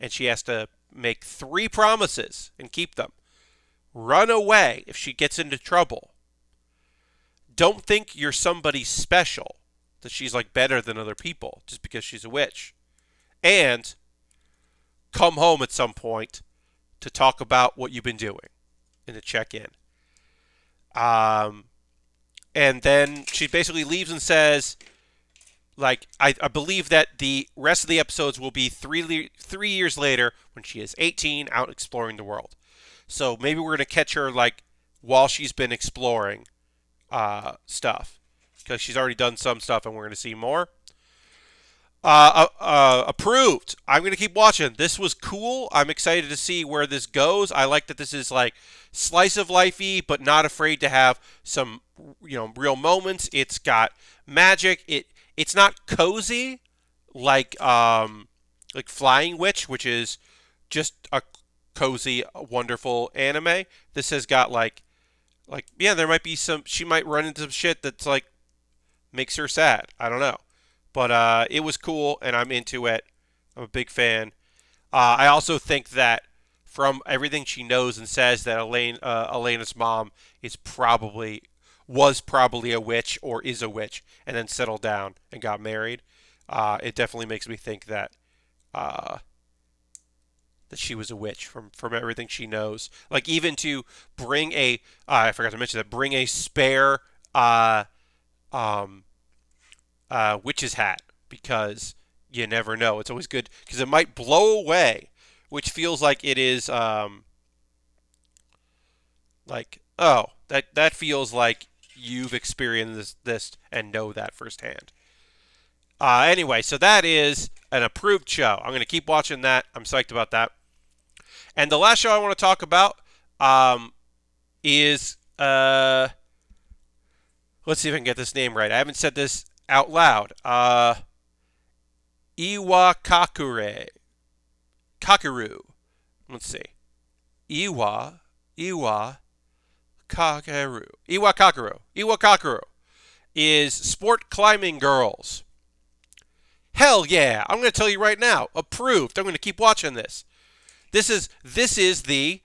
And she has to make 3 promises and keep them. Run away if she gets into trouble. Don't think you're somebody special, that she's like better than other people just because she's a witch. And come home at some point to talk about what you've been doing and to check in. Um, and then she basically leaves and says, like, I believe that the rest of the episodes will be 3 years later when she is 18 out exploring the world. So maybe we're going to catch her, like, while she's been exploring stuff. Because she's already done some stuff and we're going to see more. Approved. I'm going to keep watching. This was cool. I'm excited to see where this goes. I like that this is like slice of lifey, but not afraid to have some, real moments. It's got magic. It's not cozy like Flying Witch, which is just a cozy, wonderful anime. This has got like yeah, there might be some. She might run into some shit that's like makes her sad. I don't know. But it was cool, and I'm into it. I'm a big fan. I also think that from everything she knows and says, that Elena's mom was probably a witch or is a witch, and then settled down and got married. It definitely makes me think that that she was a witch from everything she knows. Like even to bring I forgot to mention that, bring a spare um, witch's hat, because you never know. It's always good because it might blow away, which feels like it is like, oh, that feels like you've experienced this and know that firsthand. Anyway, so that is an approved show. I'm going to keep watching that. I'm psyched about that. And the last show I want to talk about is let's see if I can get this name right. I haven't said this out loud. Iwakakeru. Let's see. Iwakakeru. Iwakakeru is Sport Climbing Girls. Hell yeah! I'm going to tell you right now. Approved. I'm going to keep watching this. This is the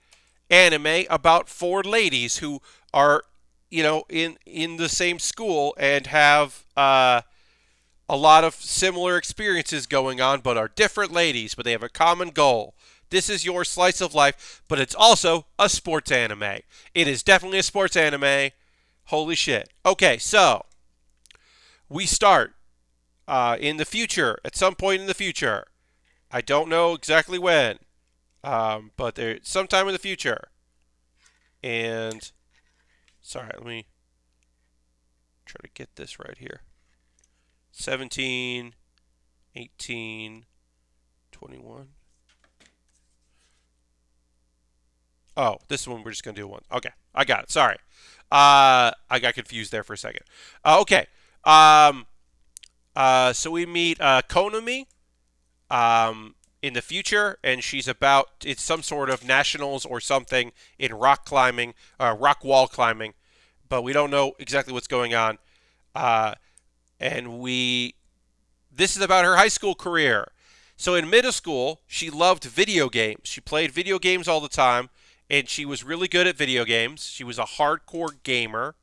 anime about 4 ladies who are, in the same school and have a lot of similar experiences going on, but are different ladies, but they have a common goal. This is your slice of life, but it's also a sports anime. It is definitely a sports anime. Holy shit. Okay, so we start in the future, at some point in the future. I don't know exactly when, but there sometime in the future. And sorry, let me try to get this right here. 17, 18, 21. Oh, this one we're just going to do one. Okay, I got it. Sorry. I got confused there for a second. Okay. So we meet Konami in the future, and it's some sort of nationals or something in rock climbing, rock wall climbing, but we don't know exactly what's going on. This is about her high school career. So in middle school, she loved video games. She played video games all the time, and she was really good at video games. She was a hardcore gamer,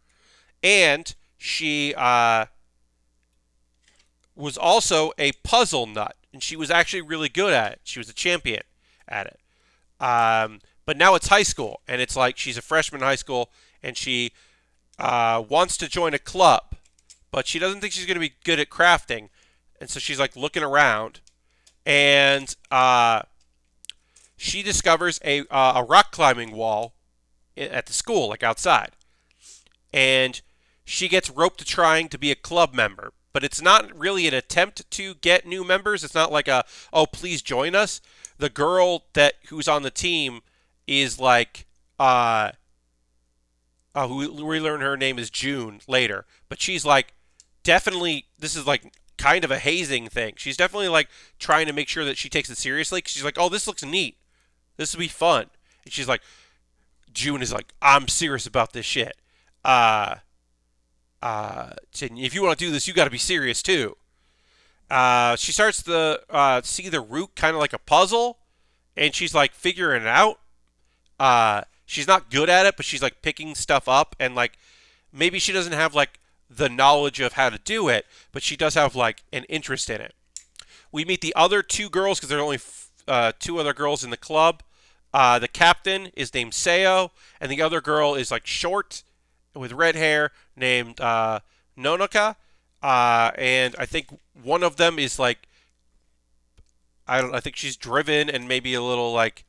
and she was also a puzzle nut, and she was actually really good at it. She was a champion at it. But now it's high school, and it's like she's a freshman in high school, and she wants to join a club, but she doesn't think she's going to be good at crafting, and so she's like looking around, and she discovers a rock climbing wall at the school, like outside, and she gets roped to trying to be a club member. But it's not really an attempt to get new members. It's not like oh, please join us. The girl who's on the team is like, who we learn her name is June later. But she's like, definitely, this is like kind of a hazing thing. She's definitely like trying to make sure that she takes it seriously. 'Cause she's like, oh, this looks neat. This will be fun. And she's like, June is like, I'm serious about this shit. If you want to do this, you got to be serious too. She starts to see the route kind of like a puzzle, and she's like figuring it out. She's not good at it, but she's like picking stuff up, and like maybe she doesn't have like the knowledge of how to do it, but she does have like an interest in it. We meet the other 2 girls because there are only 2 other girls in the club. The captain is named Seo, and the other girl is like short with red hair named Nonoka. And I think one of them is like I don't. I think she's driven and maybe a little like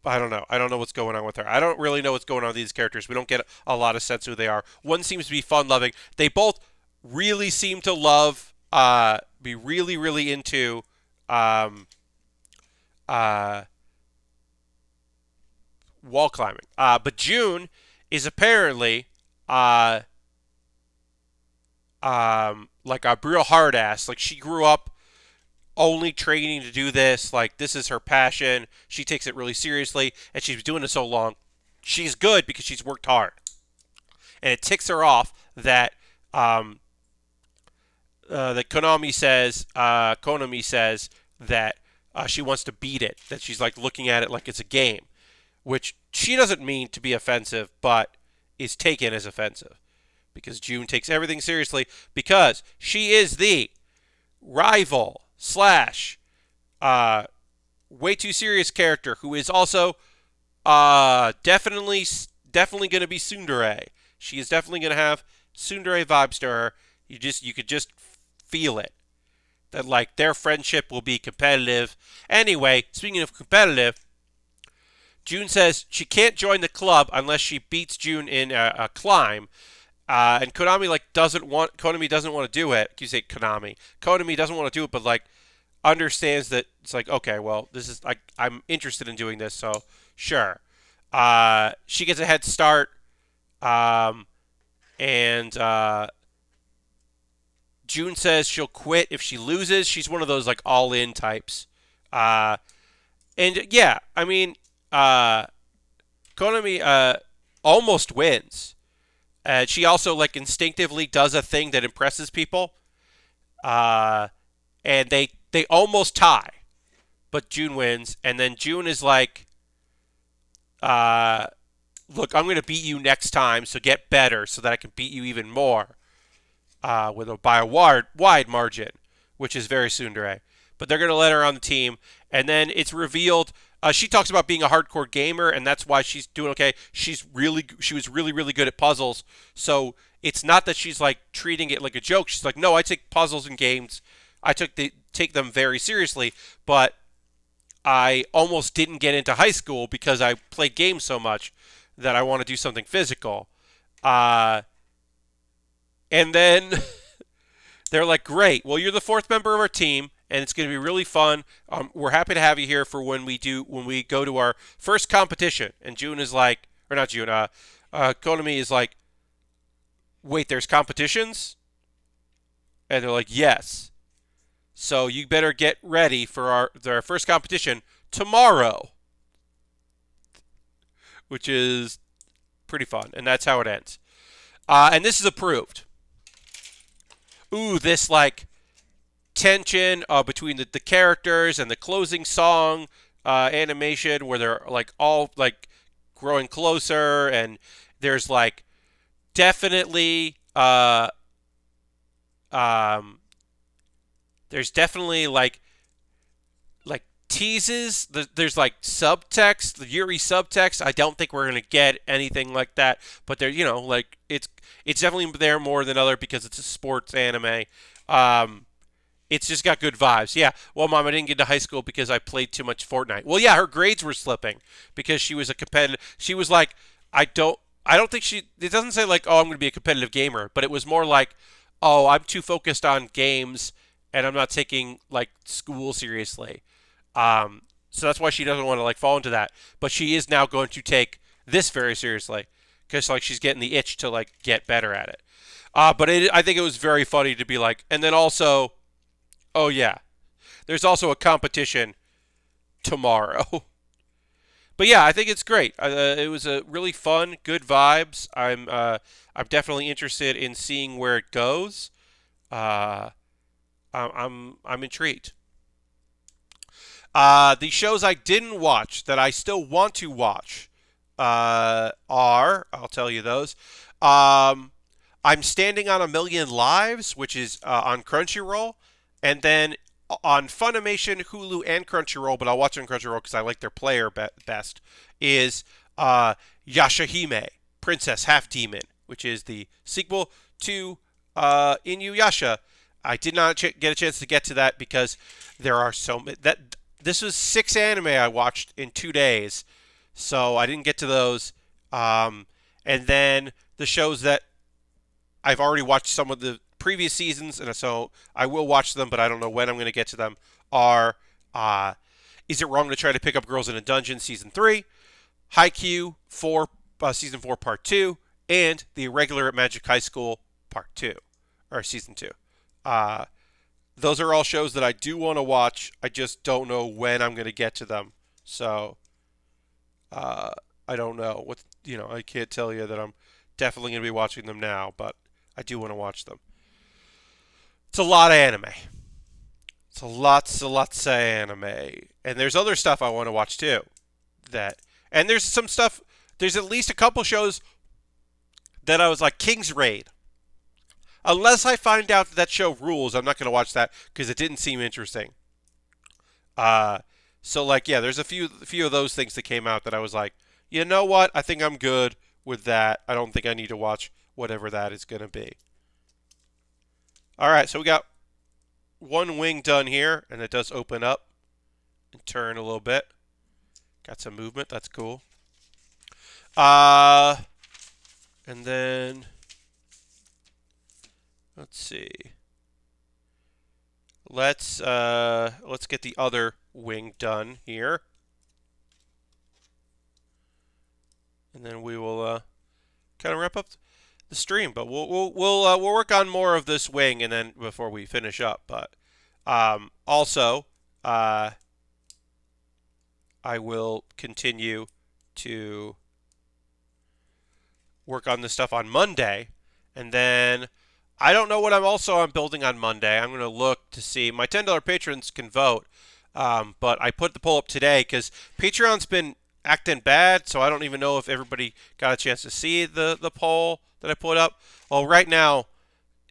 I don't know. I don't know what's going on with her. I don't really know what's going on with these characters. We don't get a lot of sense of who they are. One seems to be fun loving. They both really seem to love, be really, really into um, uh, wall climbing. But June is apparently uh, like a real hard ass. Like she grew up only training to do this. Like this is her passion. She takes it really seriously, and she's been doing it so long. She's good because she's worked hard, and it ticks her off that um, that Konami says that she wants to beat it. That she's like looking at it like it's a game, which she doesn't mean to be offensive, but is taken as offensive because June takes everything seriously because she is the rival slash uh, way too serious character who is also definitely going to be tsundere. She is definitely going to have tsundere vibes to her. You could just feel it that like their friendship will be competitive. Anyway, speaking of competitive, June says she can't join the club unless she beats June in a climb. And Konami doesn't want to do it. You say Konami. Konami doesn't want to do it, but like understands that it's like okay, well, this is like I'm interested in doing this, so sure. She gets a head start, um, and June says she'll quit if she loses. She's one of those like all in types. Uh, and yeah, I mean, Konami almost wins. She also like instinctively does a thing that impresses people, uh, and they almost tie, but June wins, and then June is like, "Look, I'm going to beat you next time, so get better, so that I can beat you even more, by a wide margin," which is very tsundere. But they're going to let her on the team, and then it's revealed. She talks about being a hardcore gamer, and that's why she's doing okay. She was really, really good at puzzles. So it's not that she's like treating it like a joke. She's like, no, I take puzzles and games. Take them very seriously. But I almost didn't get into high school because I played games so much that I want to do something physical. Uh, and then they're like, great. Well, you're the fourth member of our team, and it's going to be really fun. We're happy to have you here for when we go to our first competition. And June is like, or not June. Konami is like, wait, there's competitions? And they're like, yes. So you better get ready for our first competition tomorrow, which is pretty fun. And that's how it ends. And this is approved. Ooh, this like tension between the characters and the closing song animation where they're like all like growing closer, and there's like definitely there's definitely like teases. There's like subtext, the Yuri subtext. I don't think we're gonna get anything like that, but there, like it's definitely there more than other because it's a sports anime. It's just got good vibes. Yeah. Well, Mom, I didn't get to high school because I played too much Fortnite. Well, yeah, her grades were slipping because she was a competitive. She was like, I don't think she. It doesn't say like, oh, I'm going to be a competitive gamer, but it was more like, oh, I'm too focused on games and I'm not taking like school seriously. So that's why she doesn't want to like fall into that. But she is now going to take this very seriously because like she's getting the itch to like get better at it. But I think it was very funny to be like, and then also, oh yeah, there's also a competition tomorrow. But yeah, I think it's great. It was a really fun, good vibes. I'm definitely interested in seeing where it goes. Uh, I'm intrigued. The shows I didn't watch that I still want to watch are, I'll tell you those. I'm Standing on a Million Lives, which is on Crunchyroll, and then on Funimation, Hulu, and Crunchyroll, but I'll watch it on Crunchyroll because I like their player best, is Yashahime, Princess Half Demon, which is the sequel to Inuyasha. I did not get a chance to get to that because there are so many. This was 6 anime I watched in 2 days, so I didn't get to those. And then the shows that I've already watched some of the previous seasons, and so I will watch them, but I don't know when I'm going to get to them. Are Is It Wrong to Try to Pick Up Girls in a Dungeon Season 3, Haikyuu 4 Season 4 Part 2, and The Irregular at Magic High School Part 2 or Season 2. Those are all shows that I do want to watch. I just don't know when I'm going to get to them. So I don't know what I can't tell you that I'm definitely going to be watching them now, but I do want to watch them. It's a lot of anime. It's lots of anime, and there's other stuff I want to watch too. And there's some stuff. There's at least a couple shows that I was like, King's Raid. Unless I find out that show rules, I'm not going to watch that because it didn't seem interesting. There's a few of those things that came out that I was like, you know what? I think I'm good with that. I don't think I need to watch whatever that is going to be. All right, so we got one wing done here, and it does open up and turn a little bit. Got some movement. That's cool. And then let's see. Let's get the other wing done here, and then we will kind of wrap up the stream. But we'll work on more of this wing, and then before we finish up. But also, I will continue to work on this stuff on Monday, and then I don't know what I'm building on Monday. I'm going to look to see. My $10 patrons can vote, but I put the poll up today because Patreon's been acting bad, so I don't even know if everybody got a chance to see the poll that I put up. Well, right now,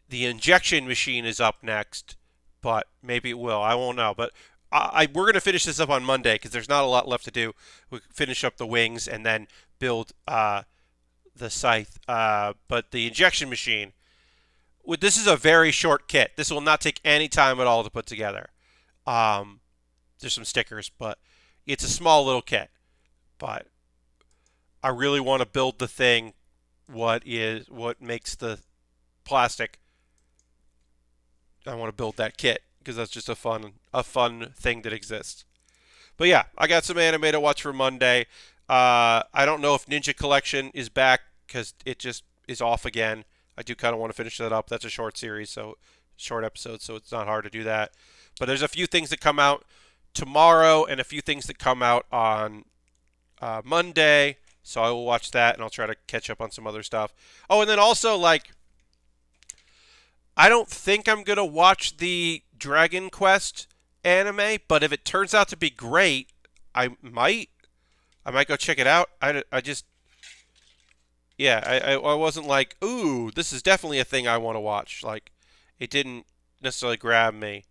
the injection machine is up next, but maybe it will. I won't know, but we're going to finish this up on Monday because there's not a lot left to do. We finish up the wings and then build the scythe. But the injection machine, this is a very short kit. This will not take any time at all to put together. There's some stickers, but it's a small little kit. But I really want to build the thing. What makes the plastic? I want to build that kit because that's just a fun thing that exists. But yeah, I got some anime to watch for Monday. I don't know if Ninja Collection is back because it just is off again. I do kind of want to finish that up. That's a short series, so short episode, so it's not hard to do that. But there's a few things that come out tomorrow and a few things that come out on Monday. So I will watch that, and I'll try to catch up on some other stuff. Oh, and then also, I don't think I'm going to watch the Dragon Quest anime, but if it turns out to be great, I might go check it out. I wasn't like, ooh, this is definitely a thing I want to watch. It didn't necessarily grab me,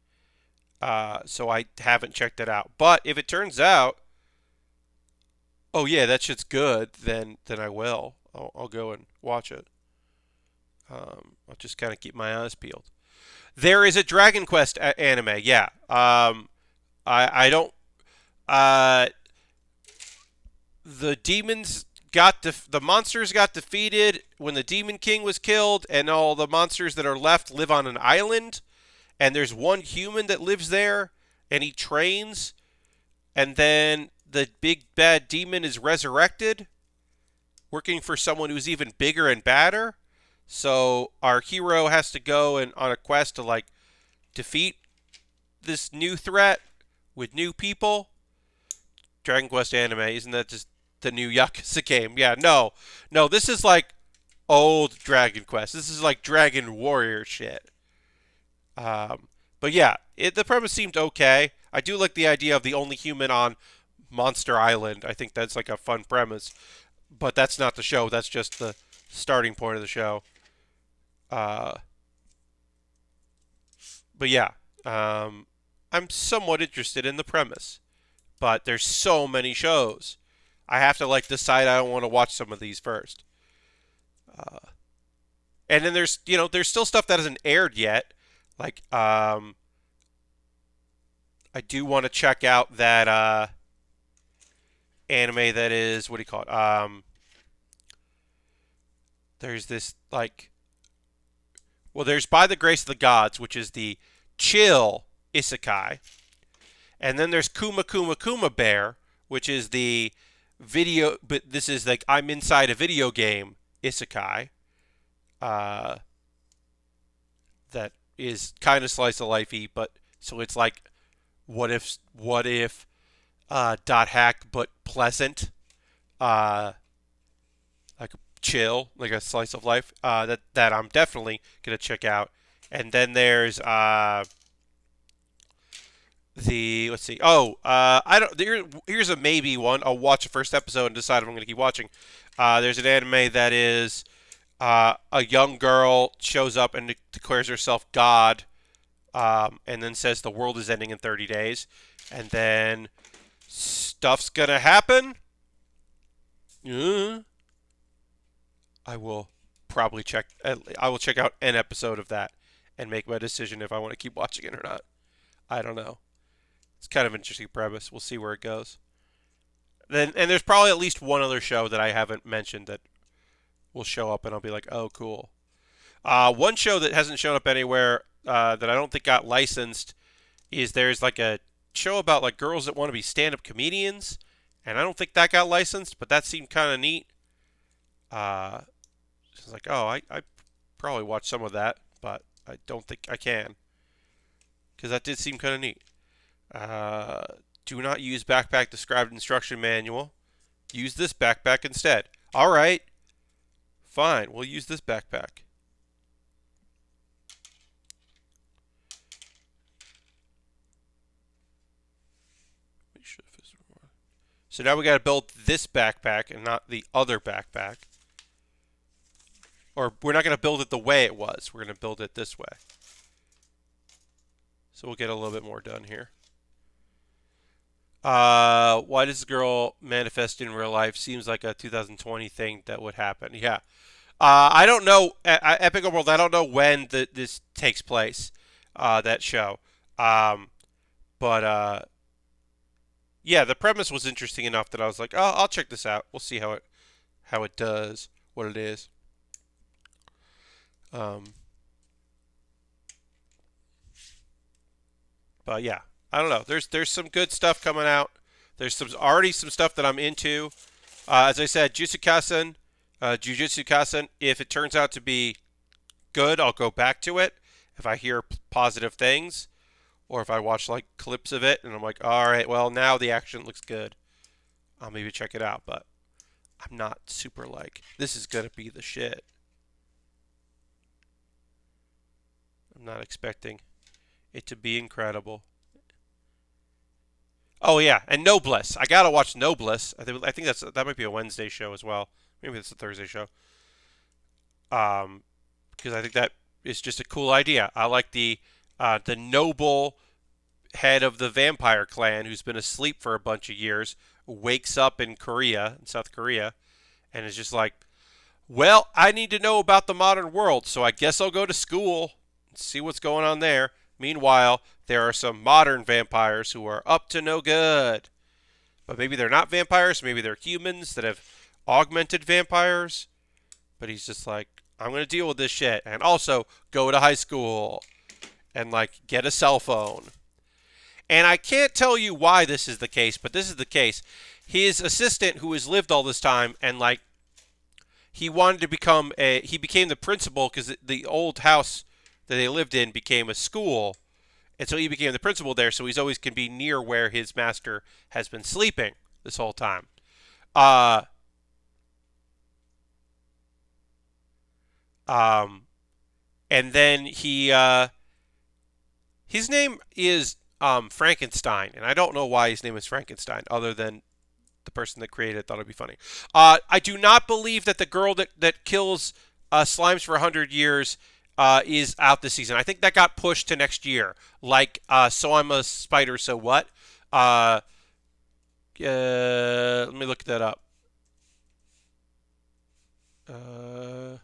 so I haven't checked it out. But if it turns out, oh yeah, that shit's good, then I will. I'll go and watch it. I'll just kind of keep my eyes peeled. There is a Dragon Quest anime, yeah. I don't. The demons the monsters got defeated when the Demon King was killed, and all the monsters that are left live on an island. And there's one human that lives there, and he trains, and then the big bad demon is resurrected, working for someone who's even bigger and badder. So our hero has to go on a quest to defeat this new threat with new people. Dragon Quest anime, isn't that just the new Yakuza game? Yeah, no, this is old Dragon Quest. This is Dragon Warrior shit. But yeah, the premise seemed okay. I do like the idea of the only human on Monster Island. I think that's a fun premise. But that's not the show. That's just the starting point of the show. But yeah, I I'm somewhat interested in the premise. But there's so many shows. I have to like decide I don't want to watch some of these first. And then there's still stuff that hasn't aired yet. Like I do want to check out that anime that is, what do you call it? There's this like, well, there's By the Grace of the Gods, which is the chill isekai, and then there's Kuma Kuma Kuma Bear, which is the video, but this is like I'm inside a video game isekai. Uh, that is kind of slice of lifey, but so it's like what if dot hack but pleasant, uh, like chill, like a slice of life. That I'm definitely gonna check out. And then there's the let's see. Oh, I don't. Here's a maybe one. I'll watch the first episode and decide if I'm gonna keep watching. There's an anime that is a young girl shows up and declares herself God, and then says the world is ending in 30 days, and then stuff's gonna happen. I will probably check. I will check out an episode of that and make my decision if I want to keep watching it or not. I don't know. It's kind of an interesting premise. We'll see where it goes. Then and there's probably at least one other show that I haven't mentioned that will show up, and I'll be like, oh, cool. One show that hasn't shown up anywhere that I don't think got licensed is there's like a show about like girls that want to be stand-up comedians, and I don't think that got licensed, but that seemed kind of neat. It's like, oh, I probably watch some of that, but I don't think I can because that did seem kind of neat. Do not use backpack described instruction manual. Use this backpack instead. All right. Fine, we'll use this backpack. So now we got to build this backpack and not the other backpack. Or we're not going to build it the way it was. We're going to build it this way. So we'll get a little bit more done here. Why does the girl manifest in real life? Seems like a 2020 thing that would happen. Yeah. I don't know. Epic World, I don't know when this takes place, that show. But yeah, the premise was interesting enough that I was like, oh, I'll check this out. We'll see how it does, what it is. But yeah, I don't know. There's some good stuff coming out. There's already some stuff that I'm into. As I said, Jujutsu Kaisen. If it turns out to be good, I'll go back to it. If I hear positive things, or if I watch like clips of it and I'm like, all right, well now the action looks good, I'll maybe check it out. But I'm not super like this is gonna be the shit. I'm not expecting it to be incredible. Oh yeah, and Noblesse. I gotta watch Noblesse. I think that might be a Wednesday show as well. Maybe it's a Thursday show. Because I think that is just a cool idea. I like the noble head of the vampire clan who's been asleep for a bunch of years, wakes up in South Korea, and is just like, well, I need to know about the modern world, so I guess I'll go to school and see what's going on there. Meanwhile, there are some modern vampires who are up to no good. But maybe they're not vampires, maybe they're humans that have augmented vampires. But he's just like, I'm going to deal with this shit. And also, go to high school. And, like, get a cell phone. And I can't tell you why this is the case, but this is the case. His assistant, who has lived all this time, and, like, he wanted to he became the principal because the old house that they lived in became a school. And so he became the principal there, so he's always can be near where his master has been sleeping this whole time. And then his name is Frankenstein, and I don't know why his name is Frankenstein, other than the person that created it thought it'd be funny. I do not believe that the girl that kills slimes for 100 years is out this season. I think that got pushed to next year. Like, So I'm a Spider, So What? Let me look that up. Uh,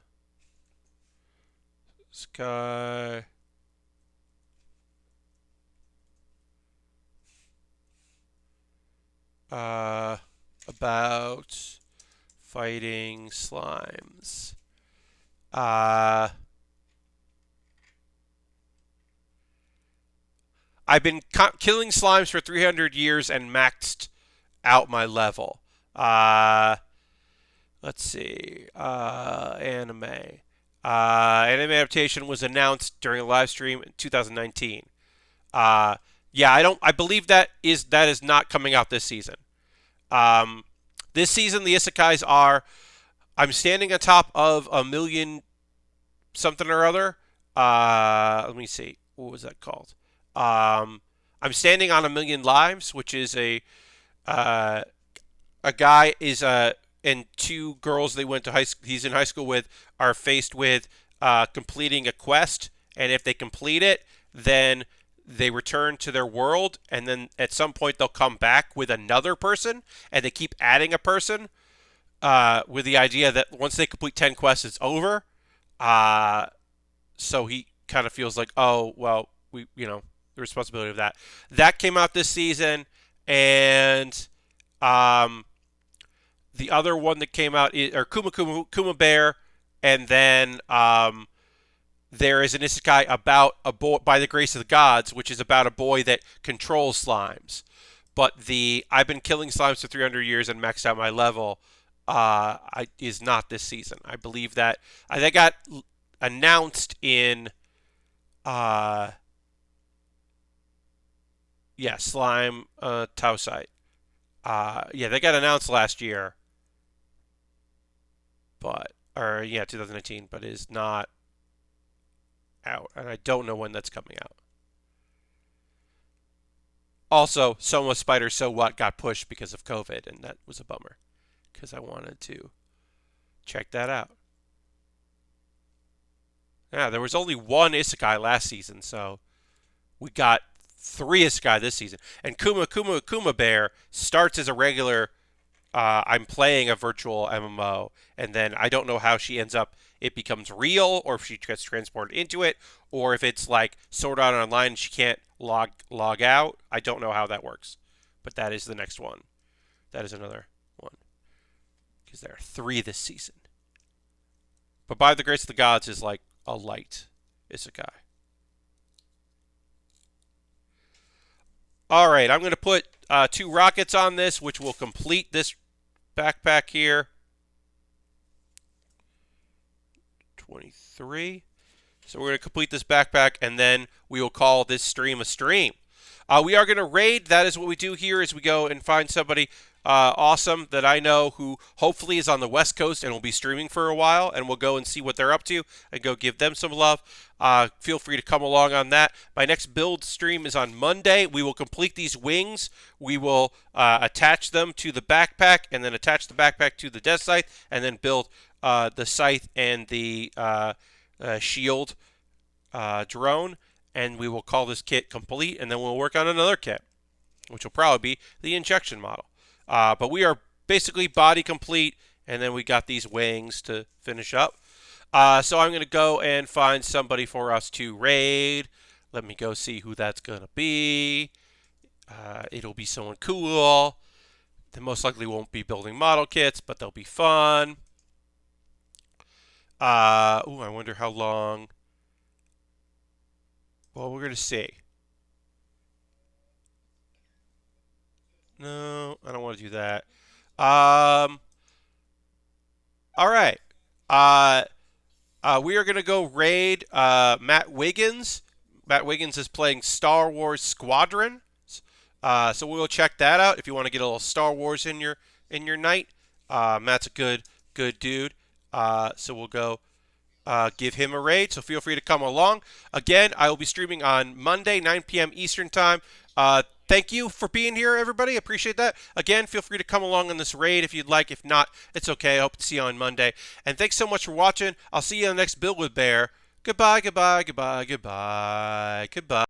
Sky. Uh, about fighting slimes. Uh, I've been killing slimes for 300 years and maxed out my level. Uh, let's see. Anime. Anime adaptation was announced during a live stream in 2019. Uh, yeah, I believe that is not coming out this season. Um, this season, the isekais are I'm standing atop of a million something or other. Let me see. What was that called? Um, I'm standing on a million lives, which is uh, a guy is and two girls they went to he's in high school with are faced with completing a quest, and if they complete it, then they return to their world, and then at some point they'll come back with another person, and they keep adding a person with the idea that once they complete 10 quests, it's over. Uh, so he kind of feels like, oh, well, the responsibility of that. That came out this season, and um, the other one that came out is or Kuma Baer, and then there is an isekai about a boy by the grace of the gods, which is about a boy that controls slimes. But the I've been killing slimes for 300 years and maxed out my level is not this season. I believe that that got announced in uh, Slime Tausite. Yeah, they got announced last year, but or yeah, 2019, but is not out, and I don't know when that's coming out. Also, Soma Spider So What got pushed because of COVID, and that was a bummer because I wanted to check that out. Yeah, there was only one isekai last season, so we got three isekai this season. And Kuma Baer starts as a regular. I'm playing a virtual MMO, and then I don't know how she ends up. It becomes real, or if she gets transported into it, or if it's like Sword Art Online and she can't log out. I don't know how that works, but that is the next one. That is another one because there are three this season. But by the grace of the gods is like a light isekai. All right, I'm going to put two rockets on this, which will complete this backpack here. 23. So we're going to complete this backpack, and then we will call this stream a stream. We are going to raid. That is what we do here is we go and find somebody awesome that I know who hopefully is on the West Coast and will be streaming for a while, and we'll go and see what they're up to and go give them some love. Feel free to come along on that. My next build stream is on Monday. We will complete these wings. We will attach them to the backpack and then attach the backpack to the Deathscythe and then build the scythe and the shield drone. And we will call this kit complete, and then we'll work on another kit, which will probably be the injection model. But we are basically body complete, and then we got these wings to finish up. So I'm going to go and find somebody for us to raid. Let me go see who that's going to be. It'll be someone cool. They most likely won't be building model kits, but they'll be fun. I wonder how long. Well, we're going to see. No, I don't want to do that. All right. We are going to go raid Matt Wiggins. Matt Wiggins is playing Star Wars Squadron. So we'll check that out if you want to get a little Star Wars in your night. Matt's a good dude. So we'll go give him a raid. So feel free to come along. Again, I will be streaming on Monday, 9 p.m. Eastern Time. Thank you for being here, everybody. Appreciate that. Again, feel free to come along on this raid if you'd like. If not, it's okay. I hope to see you on Monday. And thanks so much for watching. I'll see you on the next build with Baer. Goodbye, goodbye, goodbye, goodbye, goodbye.